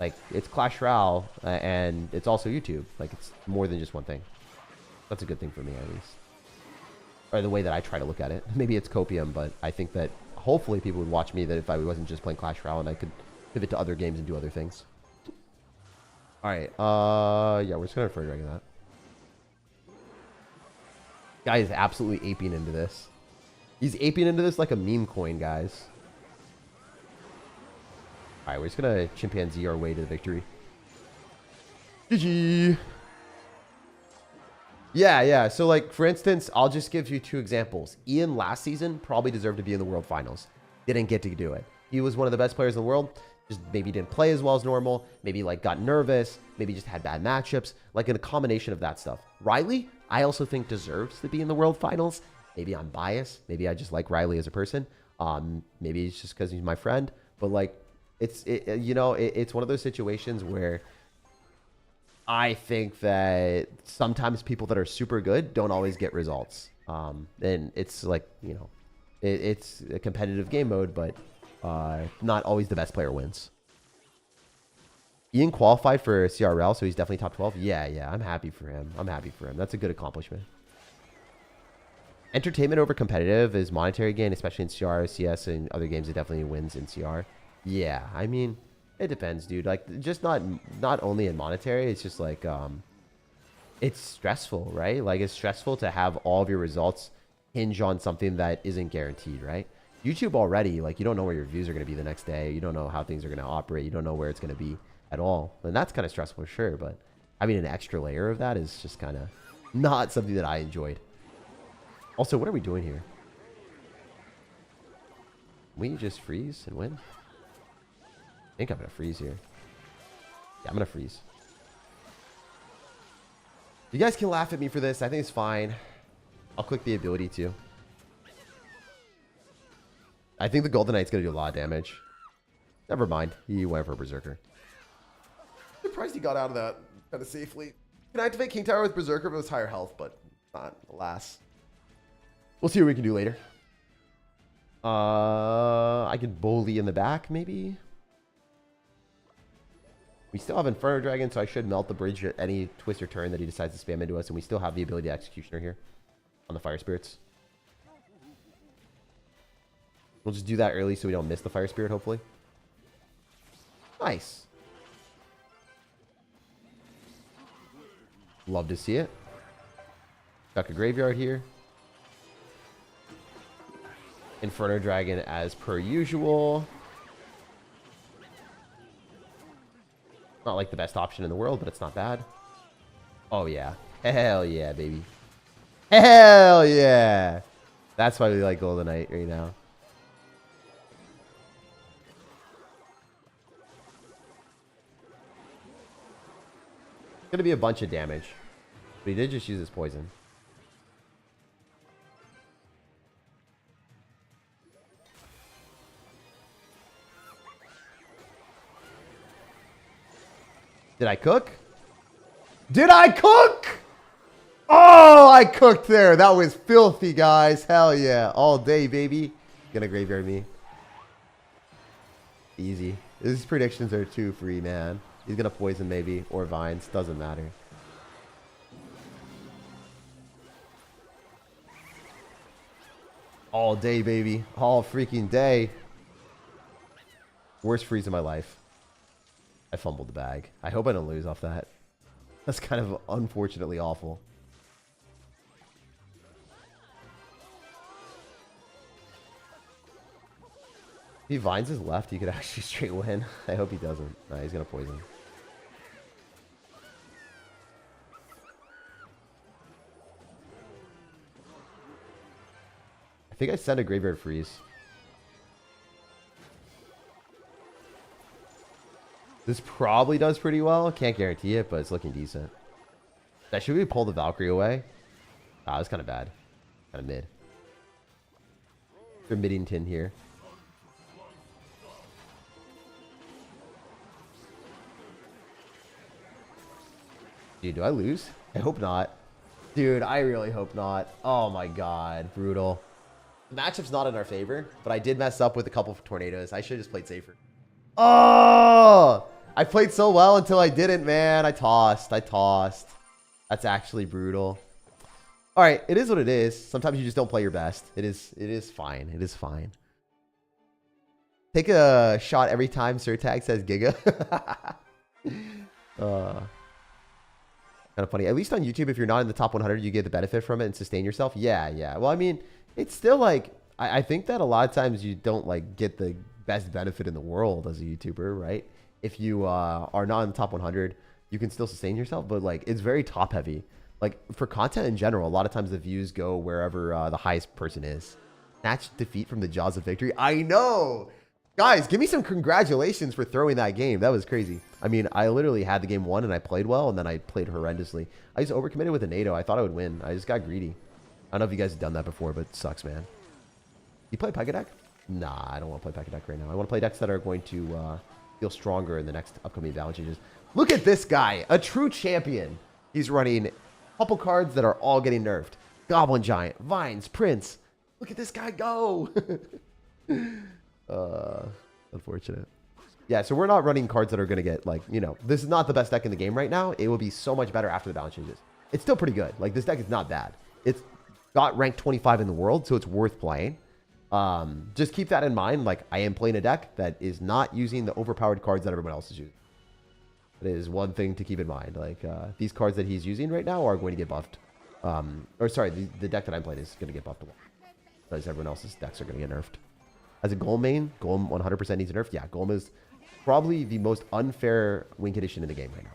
A: like, it's Clash Royale, and it's also YouTube. Like, it's more than just one thing. That's a good thing for me, at least. Or the way that I try to look at it. Maybe it's copium, but I think that hopefully people would watch me that if I wasn't just playing Clash Royale and I could pivot to other games and do other things. All right, yeah, we're just going to Fur Dragon that. Guy is absolutely aping into this. He's aping into this like a meme coin, guys. All right, we're just going to chimpanzee our way to the victory. GG. Yeah. So, like, for instance, I'll just give you two examples. Ian last season probably deserved to be in the World Finals. Didn't get to do it. He was one of the best players in the world. Just maybe didn't play as well as normal. Maybe, like, got nervous. Maybe just had bad matchups. Like, in a combination of that stuff. Riley, I also think deserves to be in the World Finals. Maybe I'm biased. Maybe I just like Riley as a person. Maybe it's just because he's my friend. But, like, it's one of those situations where I think that sometimes people that are super good don't always get results. And it's like, you know, it's a competitive game mode, but not always the best player wins. Ian qualified for CRL, so he's definitely top 12. Yeah, I'm happy for him. That's a good accomplishment. Entertainment over competitive is monetary gain, especially in CR, CS, and other games. It definitely wins in CR. Yeah, I mean, it depends, dude. Like, just not only in monetary. It's just like it's stressful, right? Like, it's stressful to have all of your results hinge on something that isn't guaranteed, right? YouTube already, like, you don't know where your views are going to be the next day. You don't know how things are going to operate. You don't know where it's going to be at all. And that's kind of stressful, sure. But I mean, an extra layer of that is just kind of not something that I enjoyed. Also, what are we doing here? Can we just freeze and win? I think I'm going to freeze here. Yeah, I'm going to freeze. You guys can laugh at me for this. I think it's fine. I'll click the ability to. I think the Golden Knight's going to do a lot of damage. Never mind. He went for Berserker. Surprised he got out of that kind of safely. Can I activate King Tower with Berserker if it was higher health, but not, alas. We'll see what we can do later. I can bully in the back, maybe. We still have Inferno Dragon, so I should melt the bridge at any twist or turn that he decides to spam into us, and we still have the ability to Executioner here on the Fire Spirits. We'll just do that early so we don't miss the Fire Spirit, hopefully. Nice. Love to see it. Got a graveyard here. Inferno Dragon as per usual. Not like the best option in the world, but it's not bad. Oh, yeah. Hell yeah, baby. Hell yeah. That's why we like Golden Knight right now. It's going to be a bunch of damage. But he did just use his poison. Did I cook? Did I cook? Oh, I cooked there. That was filthy, guys. Hell yeah. All day, baby. Gonna graveyard me. Easy. His predictions are too free, man. He's gonna poison maybe, or vines. Doesn't matter. All day, baby. All freaking day. Worst freeze of my life. I fumbled the bag. I hope I don't lose off that. That's kind of unfortunately awful. If he vines his left, he could actually straight win. I hope he doesn't. Nah, he's going to poison. I think I sent a graveyard freeze. This probably does pretty well. Can't guarantee it, but it's looking decent. Should we pull the Valkyrie away? Ah, that's kind of bad. Kind of mid. For Middington here. Dude, do I lose? I hope not. Dude, I really hope not. Oh my god. Brutal. The matchup's not in our favor, but I did mess up with a couple of tornadoes. I should have just played safer. Oh! I played so well until I didn't, man. I tossed. That's actually brutal. All right, it is what it is. Sometimes you just don't play your best. It is fine. It is fine. Take a shot every time SirTag says Giga. Kind of funny. At least on YouTube, if you're not in the top 100, you get the benefit from it and sustain yourself. Yeah. Well, I mean, it's still like, I think that a lot of times you don't like get the best benefit in the world as a YouTuber, right? If you are not in the top 100, you can still sustain yourself, but like it's very top heavy. Like for content in general, a lot of times the views go wherever the highest person is. Snatch defeat from the jaws of victory. I know, guys, give me some congratulations for throwing that game. That was crazy. I mean, I literally had the game won and I played well, and then I played horrendously. I just overcommitted with a NATO. I thought I would win. I just got greedy. I don't know if you guys have done that before, but it sucks, man. You play Pekka deck? Nah, I don't want to play Pekka deck right now. I want to play decks that are going to feel stronger in the next upcoming balance changes. Look at this guy, a true champion. He's running a couple cards that are all getting nerfed. Goblin Giant, Vines, Prince. Look at this guy go. Unfortunate. Yeah, so we're not running cards that are going to get, like, you know, this is not the best deck in the game right now. It will be so much better after the balance changes. It's still pretty good. Like, this deck is not bad. It's got ranked 25 in the world, so it's worth playing. Just keep that in mind. Like, I am playing a deck that is not using the overpowered cards that everyone else is using. That is one thing to keep in mind. Like, these cards that he's using right now are going to get buffed. Or sorry, the deck that I'm playing is going to get buffed a lot. Because everyone else's decks are going to get nerfed. As a Golem main, Golem 100% needs a nerf. Yeah, Golem is probably the most unfair win condition in the game right now,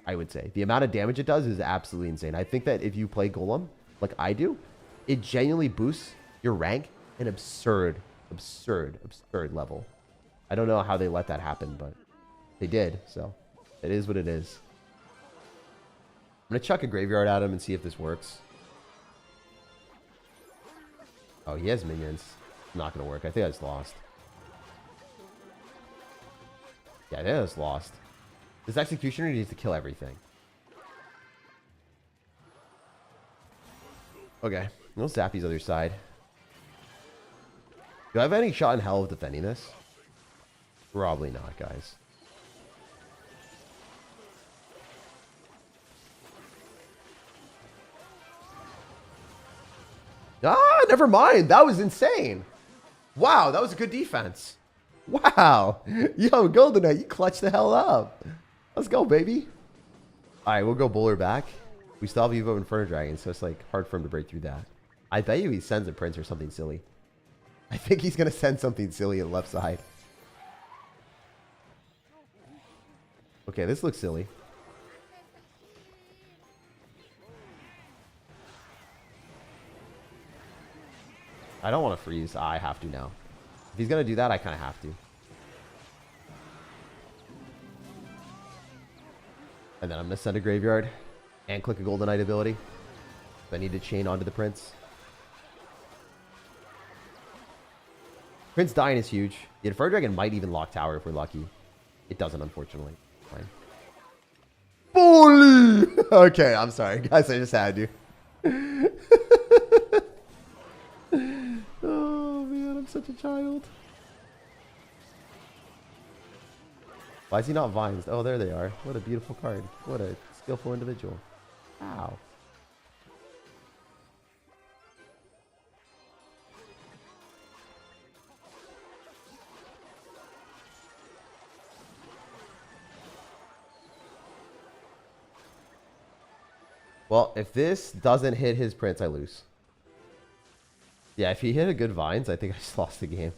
A: I would say. The amount of damage it does is absolutely insane. I think that if you play Golem, like I do, it genuinely boosts your rank an absurd level. I don't know how they let that happen, but they did, so it is what it is. I'm going to chuck a graveyard at him and see if this works. Oh, he has minions. Not going to work. I think I just lost. Yeah, I think I just lost. This Executioner needs to kill everything. Okay. No Zappy's other side. Do I have any shot in hell of defending this? Probably not, guys. Ah, never mind. That was insane. Wow, that was a good defense. Wow. Yo, Golden Knight, you clutched the hell up. Let's go, baby. All right, we'll go bowler back. We still have Evo Inferno Dragon, so it's like hard for him to break through that. I bet you he sends a Prince or something silly. I think he's going to send something silly at left side. Okay, this looks silly. I don't want to freeze. I have to now. If he's going to do that, I kind of have to. And then I'm going to send a graveyard and click a Golden Knight ability. I need to chain onto the Prince. Prince dying is huge. The Inferno Dragon might even lock tower if we're lucky. It doesn't, unfortunately. Fine. Bully! Okay, I'm sorry, guys. I just had you. Oh, man. I'm such a child. Why is he not Vines? Oh, there they are. What a beautiful card. What a skillful individual. Wow. Well, if this doesn't hit his Prince, I lose. Yeah, if he hit a good Vines, I think I just lost the game.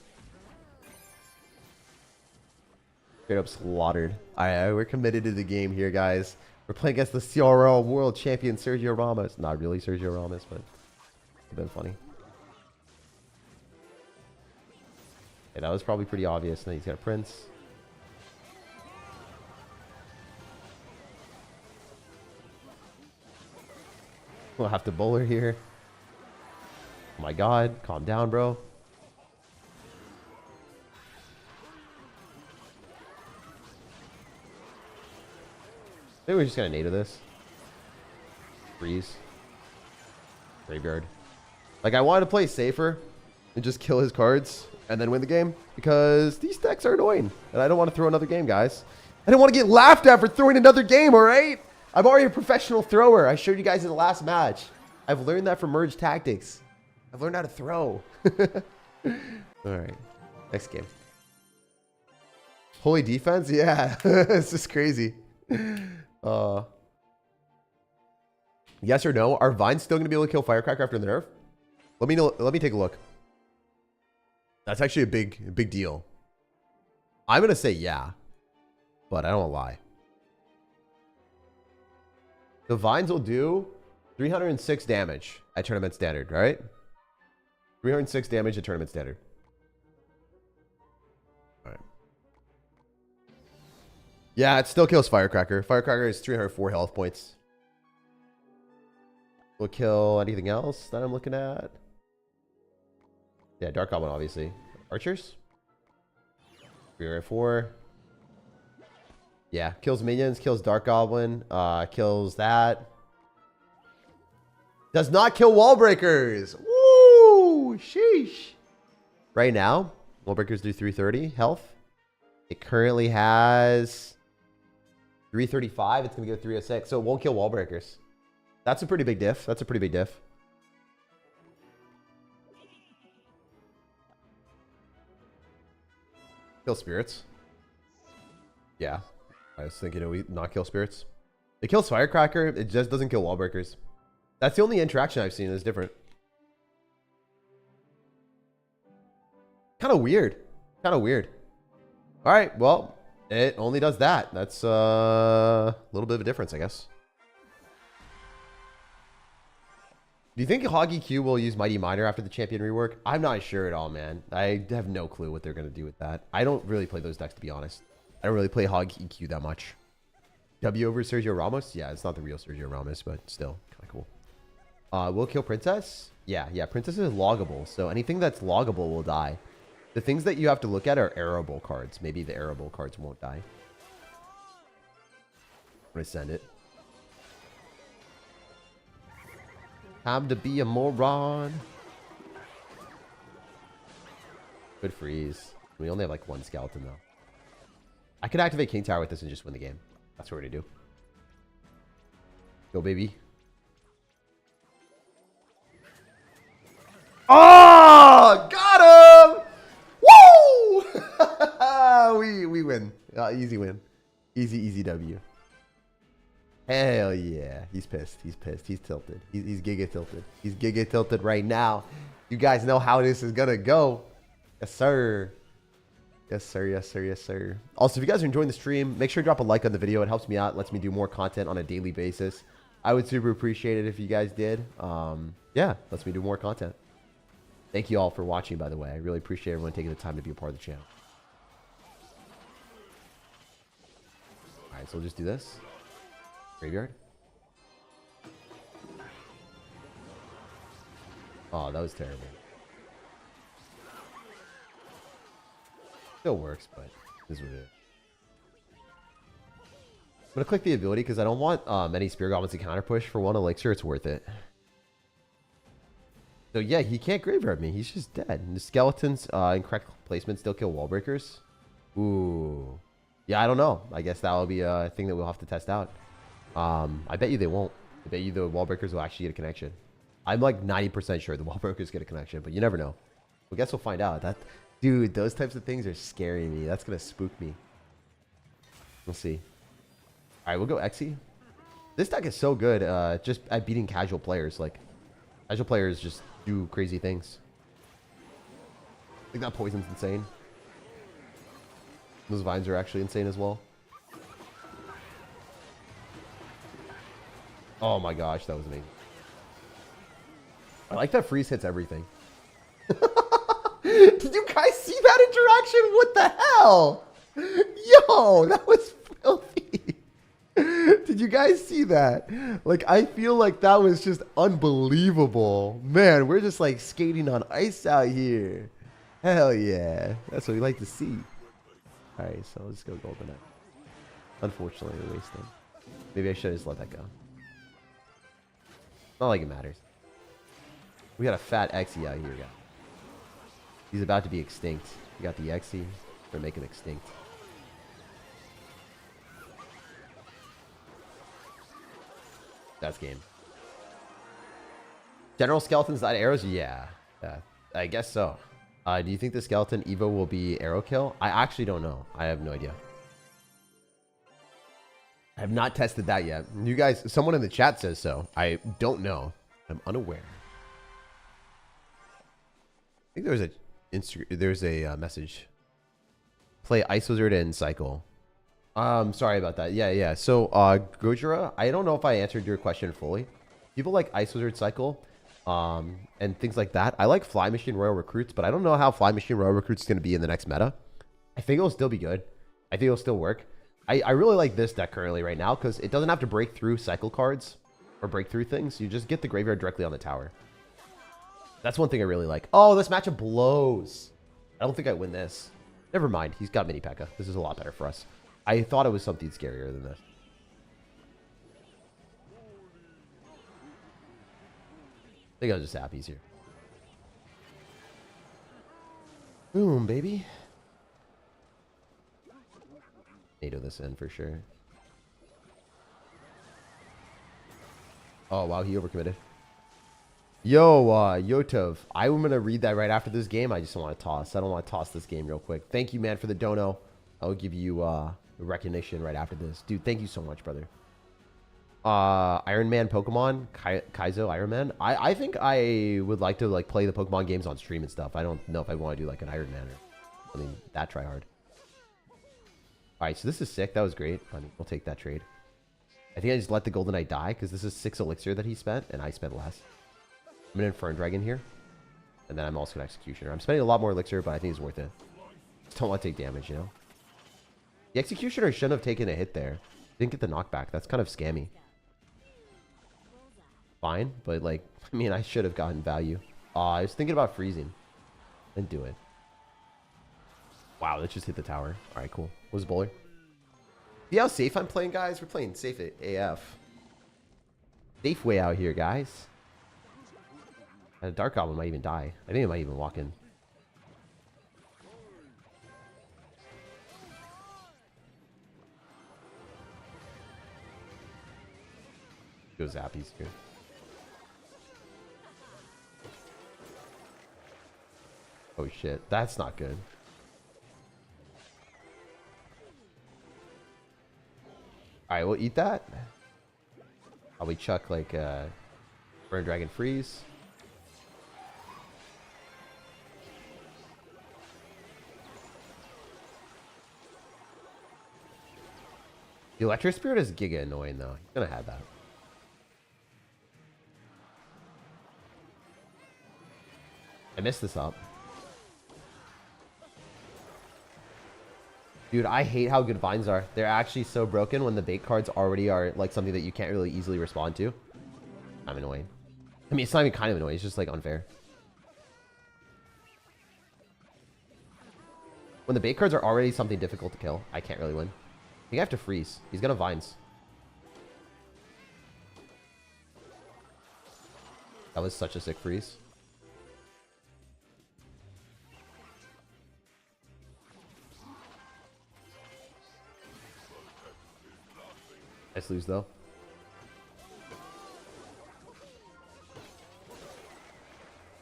A: Straight up slaughtered. Alright, we're committed to the game here, guys. We're playing against the CRL World Champion Sergio Ramos. Not really Sergio Ramos, but it's been funny. Yeah, that was probably pretty obvious. Now he's got a Prince. We'll have to bowler here. Oh my god. Calm down, bro. Maybe we're just gonna nade to this. Freeze. Graveyard. Like, I wanted to play safer and just kill his cards and then win the game because these decks are annoying and I don't want to throw another game, guys. I don't want to get laughed at for throwing another game, alright? I'm already a professional thrower. I showed you guys in the last match. I've learned that from Merge Tactics. I've learned how to throw. Alright. Next game. Holy defense? Yeah. It's just crazy. Yes or no? Are Vines still going to be able to kill Firecracker after the nerf? Let me know. Let me take a look. That's actually a big deal. I'm going to say yeah. But I don't want to lie. The Vines will do 306 damage at tournament standard, right? 306 damage at tournament standard. All right. Yeah, it still kills Firecracker. Firecracker is 304 health points. Will kill anything else that I'm looking at. Yeah, Dark Goblin, obviously. Archers? 304. Yeah, kills minions, kills Dark Goblin, kills that. Does not kill wall breakers. Woo! Sheesh. Right now, wall breakers do 330 health. It currently has 335. It's going to go 306. So it won't kill wall breakers. That's a pretty big diff. That's a pretty big diff. Kill spirits. Yeah. I was thinking it would not kill spirits. It kills Firecracker. It just doesn't kill wall breakers. That's the only interaction I've seen that's different. Kind of weird. Kind of weird. All right. Well, it only does that. That's a little bit of a difference, I guess. Do you think Hoggy Q will use Mighty Miner after the champion rework? I'm not sure at all, man. I have no clue what they're going to do with that. I don't really play those decks, to be honest. I don't really play Hoggy Q that much. W over Sergio Ramos? Yeah, it's not the real Sergio Ramos, but still kind of cool. Will kill Princess? Yeah, Princess is loggable, so anything that's loggable will die. The things that you have to look at are arrowable cards. Maybe the arrowable cards won't die. I'm going to send it. Time to be a moron. Good freeze. We only have like one skeleton though. I could activate King Tower with this and just win the game. That's what we're gonna do. Go, baby. Oh, got him! Woo! we win. Easy win. Easy W. Hell yeah. He's pissed. He's pissed. He's tilted. He's giga tilted. He's giga tilted right now. You guys know how this is going to go. Yes, sir. Yes, sir. Yes, sir. Yes, sir. Also, if you guys are enjoying the stream, make sure to drop a like on the video. It helps me out. Lets me do more content on a daily basis. I would super appreciate it if you guys did. Yeah, lets me do more content. Thank you all for watching, by the way. I really appreciate everyone taking the time to be a part of the channel. All right, so we'll just do this. Graveyard. Oh, that was terrible. Still works, but this is what it is. I'm going to click the ability because I don't want many Spear Goblins to counter push. For 1 elixir, it's worth it. So yeah, he can't graveyard me. He's just dead. And the skeletons, incorrect placement, still kill wall breakers. Ooh. Yeah, I don't know. I guess that will be a thing that we'll have to test out. I bet you they won't. I bet you the wall breakers will actually get a connection. I'm like 90% sure the wall breakers get a connection, but you never know. I guess we'll find out. Dude, those types of things are scaring me. That's going to spook me. We'll see. All right, we'll go Xe. This deck is so good just at beating casual players. Like, casual players just do crazy things. I think that poison's insane. Those vines are actually insane as well. Oh my gosh, that was amazing. I like that freeze hits everything. Did you guys see that interaction? What the hell? Yo, that was filthy. Did you guys see that? Like, I feel like that was just unbelievable. Man, we're just like skating on ice out here. Hell yeah. That's what we like to see. All right, so let's go Golden Knight. Unfortunately, we're wasting. Maybe I should have just let that go. Not like it matters. We got a fat Xe out here, guys. He's about to be extinct. We got the Xe. We're making extinct. That's game. General skeletons that arrows? Yeah. I guess so. Do you think the skeleton Evo will be arrow kill? I actually don't know. I have no idea. I have not tested that yet. You guys, someone in the chat says so. I don't know. I'm unaware. I think there's a message. Play Ice Wizard and Cycle. Sorry about that. Yeah. So, Gojira, I don't know if I answered your question fully. People like Ice Wizard Cycle, and things like that. I like Fly Machine Royal Recruits, but I don't know how Fly Machine Royal Recruits is going to be in the next meta. I think it'll still be good. I think it'll still work. I really like this deck currently right now because it doesn't have to break through cycle cards or break through things. You just get the graveyard directly on the tower. That's one thing I really like. Oh, this matchup blows. I don't think I win this. Never mind. He's got Mini P.E.K.K.A. This is a lot better for us. I thought it was something scarier than this. I think I was just happy he's here. Boom, baby. NATO this in for sure. Oh, wow. He overcommitted. Yo, Yotov. I'm going to read that right after this game. I just don't want to toss. I don't want to toss this game real quick. Thank you, man, for the dono. I'll give you recognition right after this. Dude, thank you so much, brother. Iron Man Pokemon. Kaizo Iron Man. I think I would like to play the Pokemon games on stream and stuff. I don't know if I want to do like an Iron Man or something that try hard. Alright, so this is sick. That was great. We'll take that trade. I think I just let the Golden Knight die because this is 6 elixir that he spent and I spent less. I'm an Inferno Dragon here. And then I'm also an Executioner. I'm spending a lot more elixir, but I think it's worth it. Just don't want to take damage, you know? The Executioner shouldn't have taken a hit there. Didn't get the knockback. That's kind of scammy. Fine, but like, I mean, I should have gotten value. I was thinking about freezing. Didn't do it. Wow, that just hit the tower. Alright, cool. What was bowler? See how safe I'm playing, guys? We're playing safe at AF. Safe way out here, guys. A Dark Goblin might even die. I think it might even walk in. Go Zappies here. Oh shit, that's not good. Alright, we'll eat that. Probably chuck like Burn Dragon Freeze. The Electric Spirit is giga annoying, though. He's gonna have that. I messed this up. Dude, I hate how good vines are. They're actually so broken when the bait cards already are like something that you can't really easily respond to. I'm annoying. I mean, it's not even kind of annoying. It's just like unfair. When the bait cards are already something difficult to kill, I can't really win. I think I have to freeze. He's gonna vines. That was such a sick freeze. Nice lose though.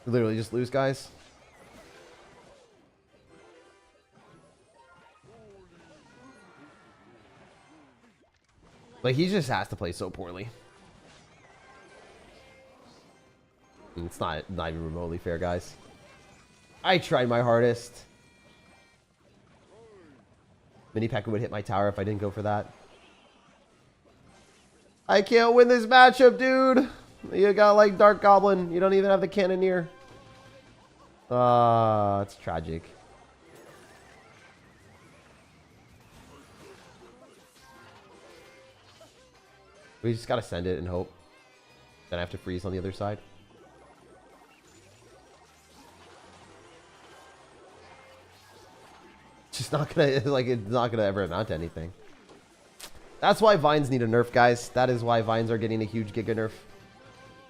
A: Literally just lose, guys. Like, he just has to play so poorly. It's not even remotely fair, guys. I tried my hardest. Mini P.E.K.K.A would hit my tower if I didn't go for that. I can't win this matchup, dude. You got like Dark Goblin. You don't even have the Cannoneer. It's tragic. We just gotta send it and hope. Then I have to freeze on the other side. Just not gonna, like, it's not gonna ever amount to anything. That's why vines need a nerf, guys. That is why vines are getting a huge giga nerf.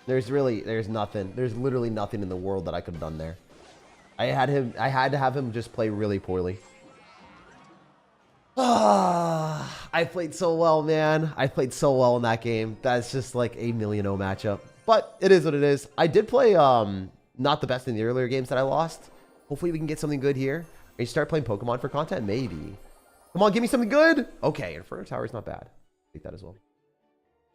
A: There's nothing. There's literally nothing in the world that I could have done there. I had to have him just play really poorly. I played so well, man. I played so well in that game. That's just like a 1,000,000 matchup. But it is what it is. I did play not the best in the earlier games that I lost. Hopefully we can get something good here. Maybe start playing Pokemon for content? Maybe. Come on, give me something good. Okay, Inferno Tower is not bad. Take that as well.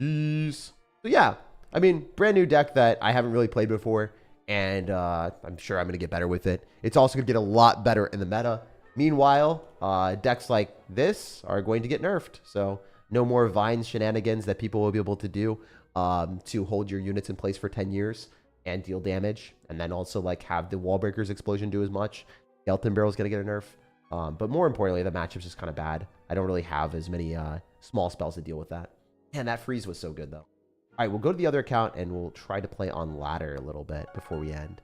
A: Jeez. So yeah, I mean, brand new deck that I haven't really played before. And I'm sure I'm going to get better with it. It's also going to get a lot better in the meta. Meanwhile, decks like this are going to get nerfed. So no more Vines shenanigans that people will be able to do to hold your units in place for 10 years and deal damage. And then also like have the Wall Breakers explosion do as much. Skeleton Barrel is going to get a nerf. But more importantly, the matchup's just kind of bad. I don't really have as many small spells to deal with that. And that freeze was so good, though. All right, we'll go to the other account, and we'll try to play on ladder a little bit before we end.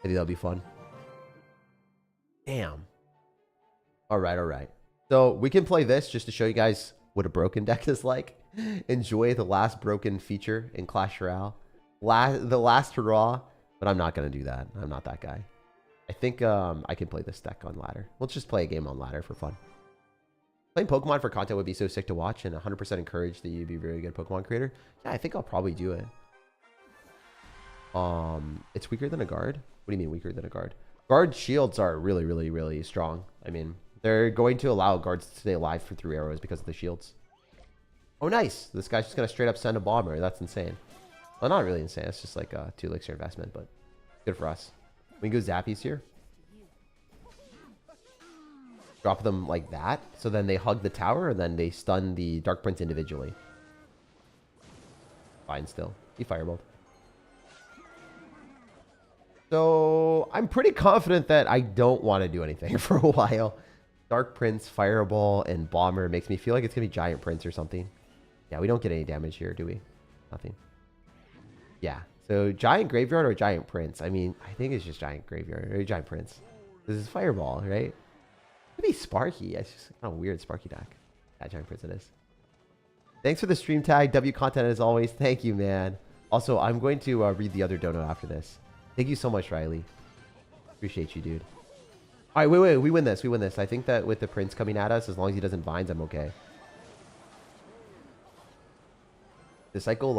A: Maybe that'll be fun. Damn. All right, all right. So we can play this just to show you guys what a broken deck is like. Enjoy the last broken feature in Clash Royale. The last hurrah, but I'm not going to do that. I'm not that guy. I think I can play this deck on ladder. Let's just play a game on ladder for fun. Playing Pokemon for content would be so sick to watch, and 100% encourage that you'd be a very good Pokemon creator. Yeah, I think I'll probably do it. It's weaker than a guard? What do you mean weaker than a guard? Guard shields are really, really, really strong. I mean, they're going to allow guards to stay alive for 3 arrows because of the shields. Oh, nice. This guy's just going to straight up send a bomber. That's insane. Well, not really insane. It's just like a 2 elixir investment, but good for us. We can go Zappies here. Drop them like that. So then they hug the tower and then they stun the Dark Prince individually. Fine still. He fireballed. So I'm pretty confident that I don't want to do anything for a while. Dark Prince, Fireball, and Bomber makes me feel like it's going to be Giant Prince or something. Yeah, we don't get any damage here, do we? Nothing. Yeah. So Giant Graveyard or Giant Prince? I mean, I think it's just Giant Graveyard or Giant Prince. This is Fireball, right? Maybe Sparky. It's just kind of weird Sparky deck. Yeah, Giant Prince it is. Thanks for the stream tag. W content as always. Thank you, man. Also, I'm going to read the other dono after this. Thank you so much, Riley. Appreciate you, dude. All right, wait. We win this. We win this. I think that with the Prince coming at us, as long as he doesn't Vines, I'm okay. The cycle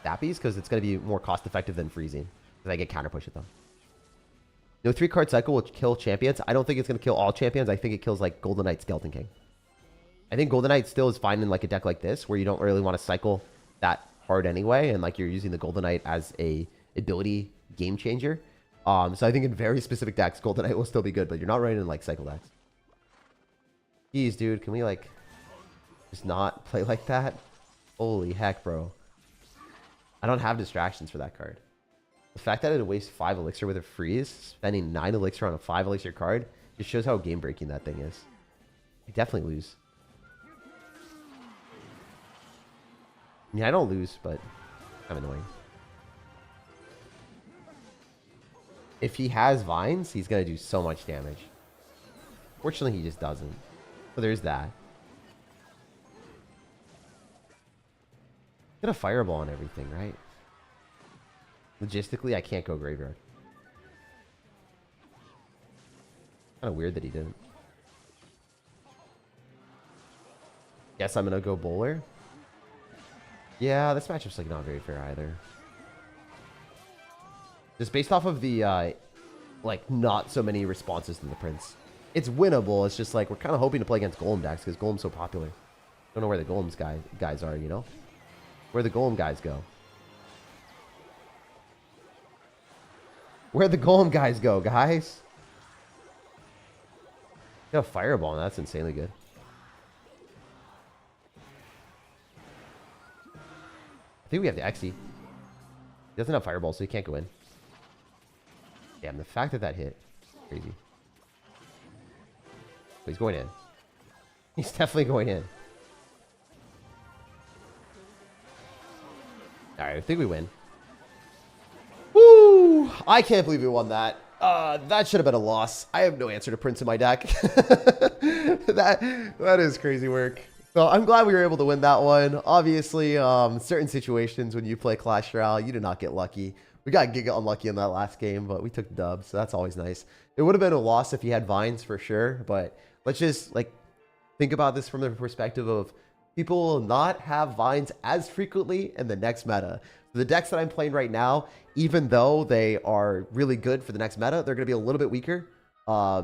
A: Zappies, because it's going to be more cost-effective than freezing. Because I get counter-push at them. No 3-card cycle will kill champions. I don't think it's going to kill all champions. I think it kills like Golden Knight, Skeleton King. I think Golden Knight still is fine in like a deck like this, where you don't really want to cycle that hard anyway, and like you're using the Golden Knight as a ability game changer. So I think in very specific decks, Golden Knight will still be good, but you're not running in like cycle decks. Jeez, dude, can we like Just not play like that. Holy heck, bro. I don't have distractions for that card. The fact that it wastes 5 elixir with a freeze, spending 9 elixir on a 5 elixir card, just shows how game breaking that thing is. I definitely lose. Yeah, I don't lose, but I'm annoying. If he has vines, he's going to do so much damage. Fortunately, he just doesn't. So there's that. Get a fireball on everything, right? Logistically, I can't go graveyard. Kind of weird that he didn't. Guess I'm going to go bowler. Yeah, this matchup's like not very fair either. Just based off of the, like, not so many responses to the Prince. It's winnable. It's just like we're kind of hoping to play against Golem decks because Golem's so popular. Don't know where the Golem's guys are, you know? Where the Golem guys go. Where the Golem guys go, guys. Got a fireball, and that's insanely good. I think we have the Xe. He doesn't have fireball, so he can't go in. Damn, the fact that that hit. Crazy. But he's going in. He's definitely going in. Alright, I think we win. Woo! I can't believe we won that. That should have been a loss. I have no answer to Prince in my deck. that is crazy work. So I'm glad we were able to win that one. Obviously, certain situations when you play Clash Royale, you do not get lucky. We got giga unlucky in that last game, but we took the dub, so that's always nice. It would have been a loss if he had vines for sure, but let's just like think about this from the perspective of people will not have vines as frequently in the next meta. The decks that I'm playing right now, even though they are really good for the next meta, they're going to be a little bit weaker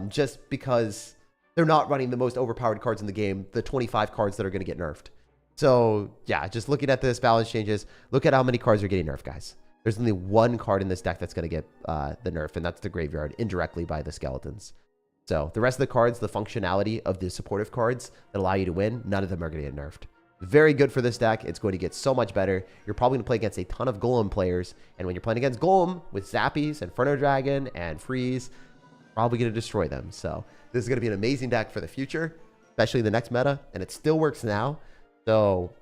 A: just because they're not running the most overpowered cards in the game, the 25 cards that are going to get nerfed. So yeah, just looking at this balance changes, look at how many cards are getting nerfed, guys. There's only one card in this deck that's going to get the nerf, and that's the graveyard, indirectly by the skeletons. So the rest of the cards, the functionality of the supportive cards that allow you to win, none of them are going to get nerfed. Very good for this deck. It's going to get so much better. You're probably going to play against a ton of Golem players, and when you're playing against Golem with Zappies, Inferno Dragon, and Freeze, probably going to destroy them. So this is going to be an amazing deck for the future, especially the next meta, and it still works now. So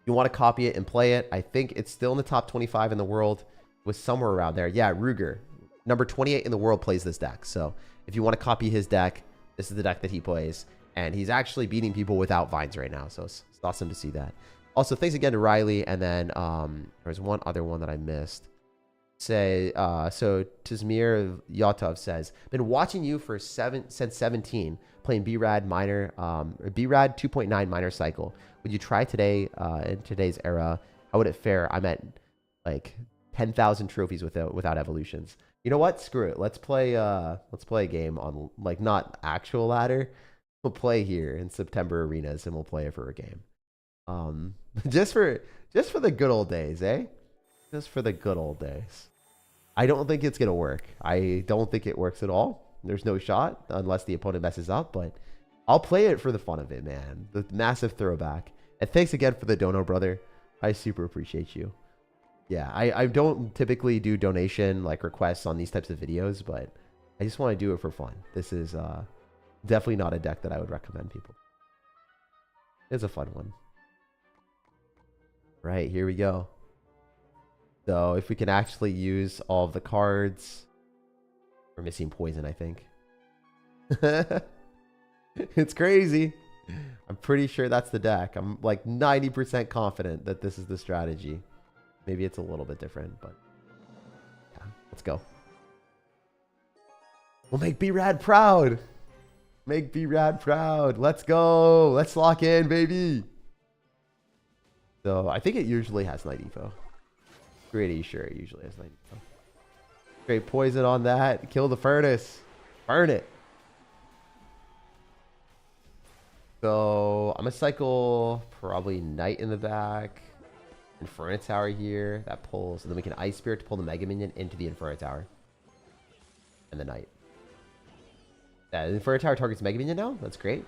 A: you want to copy it and play it. I think it's still in the top 25 in the world, was somewhere around there. Yeah, Ruger, number 28 in the world, plays this deck. So if you want to copy his deck, this is the deck that he plays. And he's actually beating people without vines right now. So it's awesome to see that. Also, thanks again to Riley. And then there's one other one that I missed. So Tizmir Yatov says, been watching you for since 17, playing BRAD minor, BRAD 2.9 minor cycle. Would you try today in today's era? How would it fare? I'm at like 10,000 trophies without evolutions. You know what? Screw it. Let's play a game on like not actual ladder. We'll play here in September arenas, and we'll play it for a game. Just for the good old days, eh? Just for the good old days. I don't think it's gonna work. I don't think it works at all. There's no shot unless the opponent messes up, but I'll play it for the fun of it, man. The massive throwback. And thanks again for the dono, brother. I super appreciate you. Yeah, I don't typically do donation like requests on these types of videos, but I just want to do it for fun. This is definitely not a deck that I would recommend people. It's a fun one. Right, here we go. So if we can actually use all of the cards. We're missing poison, I think. It's crazy. I'm pretty sure that's the deck. I'm like 90% confident that this is the strategy. Maybe it's a little bit different, but yeah, let's go. We'll make B-Rad proud. Make B-Rad proud. Let's go. Let's lock in, baby. So I think it usually has Night Evo. Pretty sure it usually has Night Evo. Great poison on that. Kill the furnace. Burn it. So I'm going to cycle probably Knight in the back. Inferno Tower here. That pulls. And then we can Ice Spirit to pull the Mega Minion into the Inferno Tower. And the Knight. Yeah, the Inferno Tower targets Mega Minion now. That's great.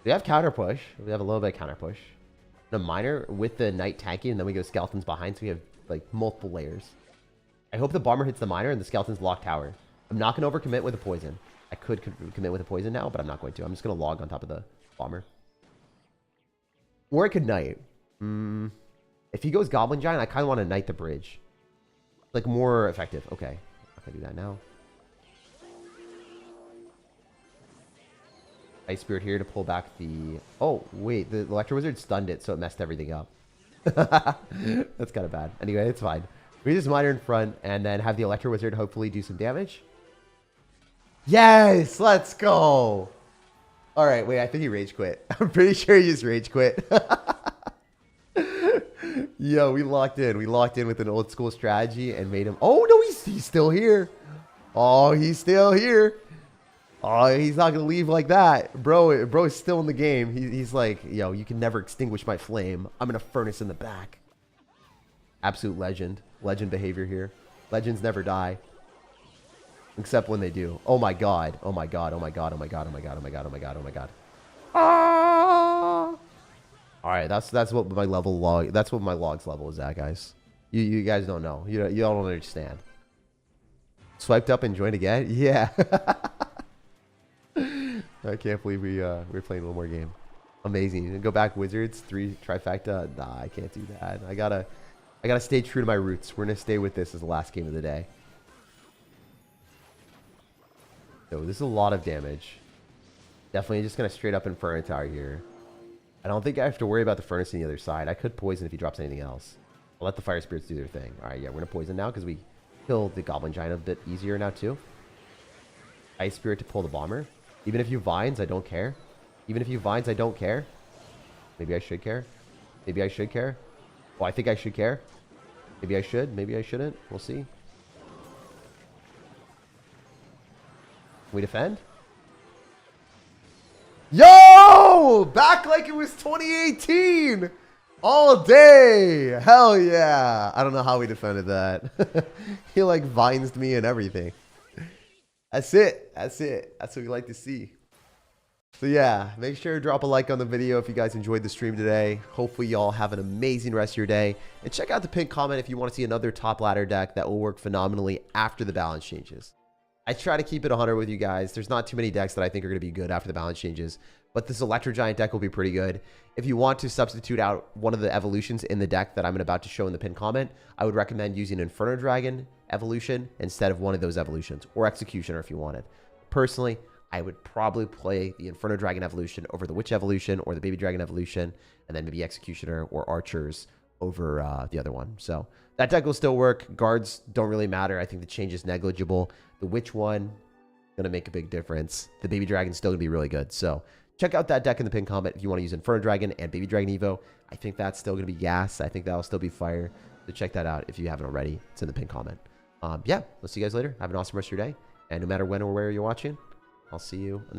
A: We have counter push. We have a little bit of counter push. The miner with the knight tanking, and then we go skeletons behind, so we have like multiple layers. I hope the bomber hits the miner and the skeletons lock tower. I'm not going to overcommit with a poison. I could commit with a poison now, but I'm not going to. I'm just going to log on top of the bomber. Or I could knight. If he goes goblin giant, I kind of want to knight the bridge. Like more effective. Okay. I'm going to do that now. Ice Spirit here to pull back the... Oh, wait. The Electro Wizard stunned it, so it messed everything up. That's kind of bad. Anyway, it's fine. We just miner in front and then have the Electro Wizard hopefully do some damage. Yes! Let's go! Alright, wait. I think he rage quit. I'm pretty sure he just rage quit. Yo, we locked in. We locked in with an old school strategy and made him... Oh, no, he's still here. Oh, he's still here. Oh, he's not going to leave like that. Bro is still in the game. He's like, yo, you can never extinguish my flame. I'm going to furnace in the back. Absolute legend. Legend behavior here. Legends never die. Except when they do. Oh my god. Oh my god. Oh my god. Oh my god. Oh my god. Oh my god. Oh my god. Oh my god. Ah! Alright, that's what my level log... That's what my logs level is at, guys. You guys don't know. You don't understand. Swiped up and joined again? Yeah. I can't believe we're playing one more game. Amazing. Go back Wizards, 3 trifecta. Nah, I can't do that. I gotta stay true to my roots. We're gonna stay with this as the last game of the day. So this is a lot of damage. Definitely just gonna straight up Inferno Tower here. I don't think I have to worry about the furnace on the other side. I could poison if he drops anything else. I'll let the fire spirits do their thing. Alright, yeah, we're gonna poison now because we kill the goblin giant a bit easier now too. Ice Spirit to pull the bomber. Even if you vines, I don't care. Even if you vines, I don't care. Maybe I should care. Maybe I should care. Oh, I think I should care. Maybe I should. Maybe I shouldn't. We'll see. Can we defend? Yo! Back like it was 2018! All day! Hell yeah! I don't know how we defended that. He like vines me and everything. That's it. That's it. That's what we like to see. So yeah, make sure to drop a like on the video if you guys enjoyed the stream today. Hopefully y'all have an amazing rest of your day. And check out the pinned comment if you want to see another top ladder deck that will work phenomenally after the balance changes. I try to keep it 100 with you guys. There's not too many decks that I think are going to be good after the balance changes. But this Electro Giant deck will be pretty good. If you want to substitute out one of the evolutions in the deck that I'm about to show in the pinned comment, I would recommend using Inferno Dragon evolution instead of one of those evolutions. Or Executioner if you wanted. Personally, I would probably play the Inferno Dragon evolution over the Witch evolution or the Baby Dragon evolution. And then maybe Executioner or Archers over the other one. So that deck will still work. Guards don't really matter. I think the change is negligible. The Witch one, going to make a big difference. The Baby Dragon's still going to be really good. So check out that deck in the pinned comment if you want to use Inferno Dragon and Baby Dragon Evo. I think that's still going to be gas. I think that'll still be fire. So check that out if you haven't already. It's in the pinned comment. Yeah, we'll see you guys later. Have an awesome rest of your day. And no matter when or where you're watching, I'll see you in the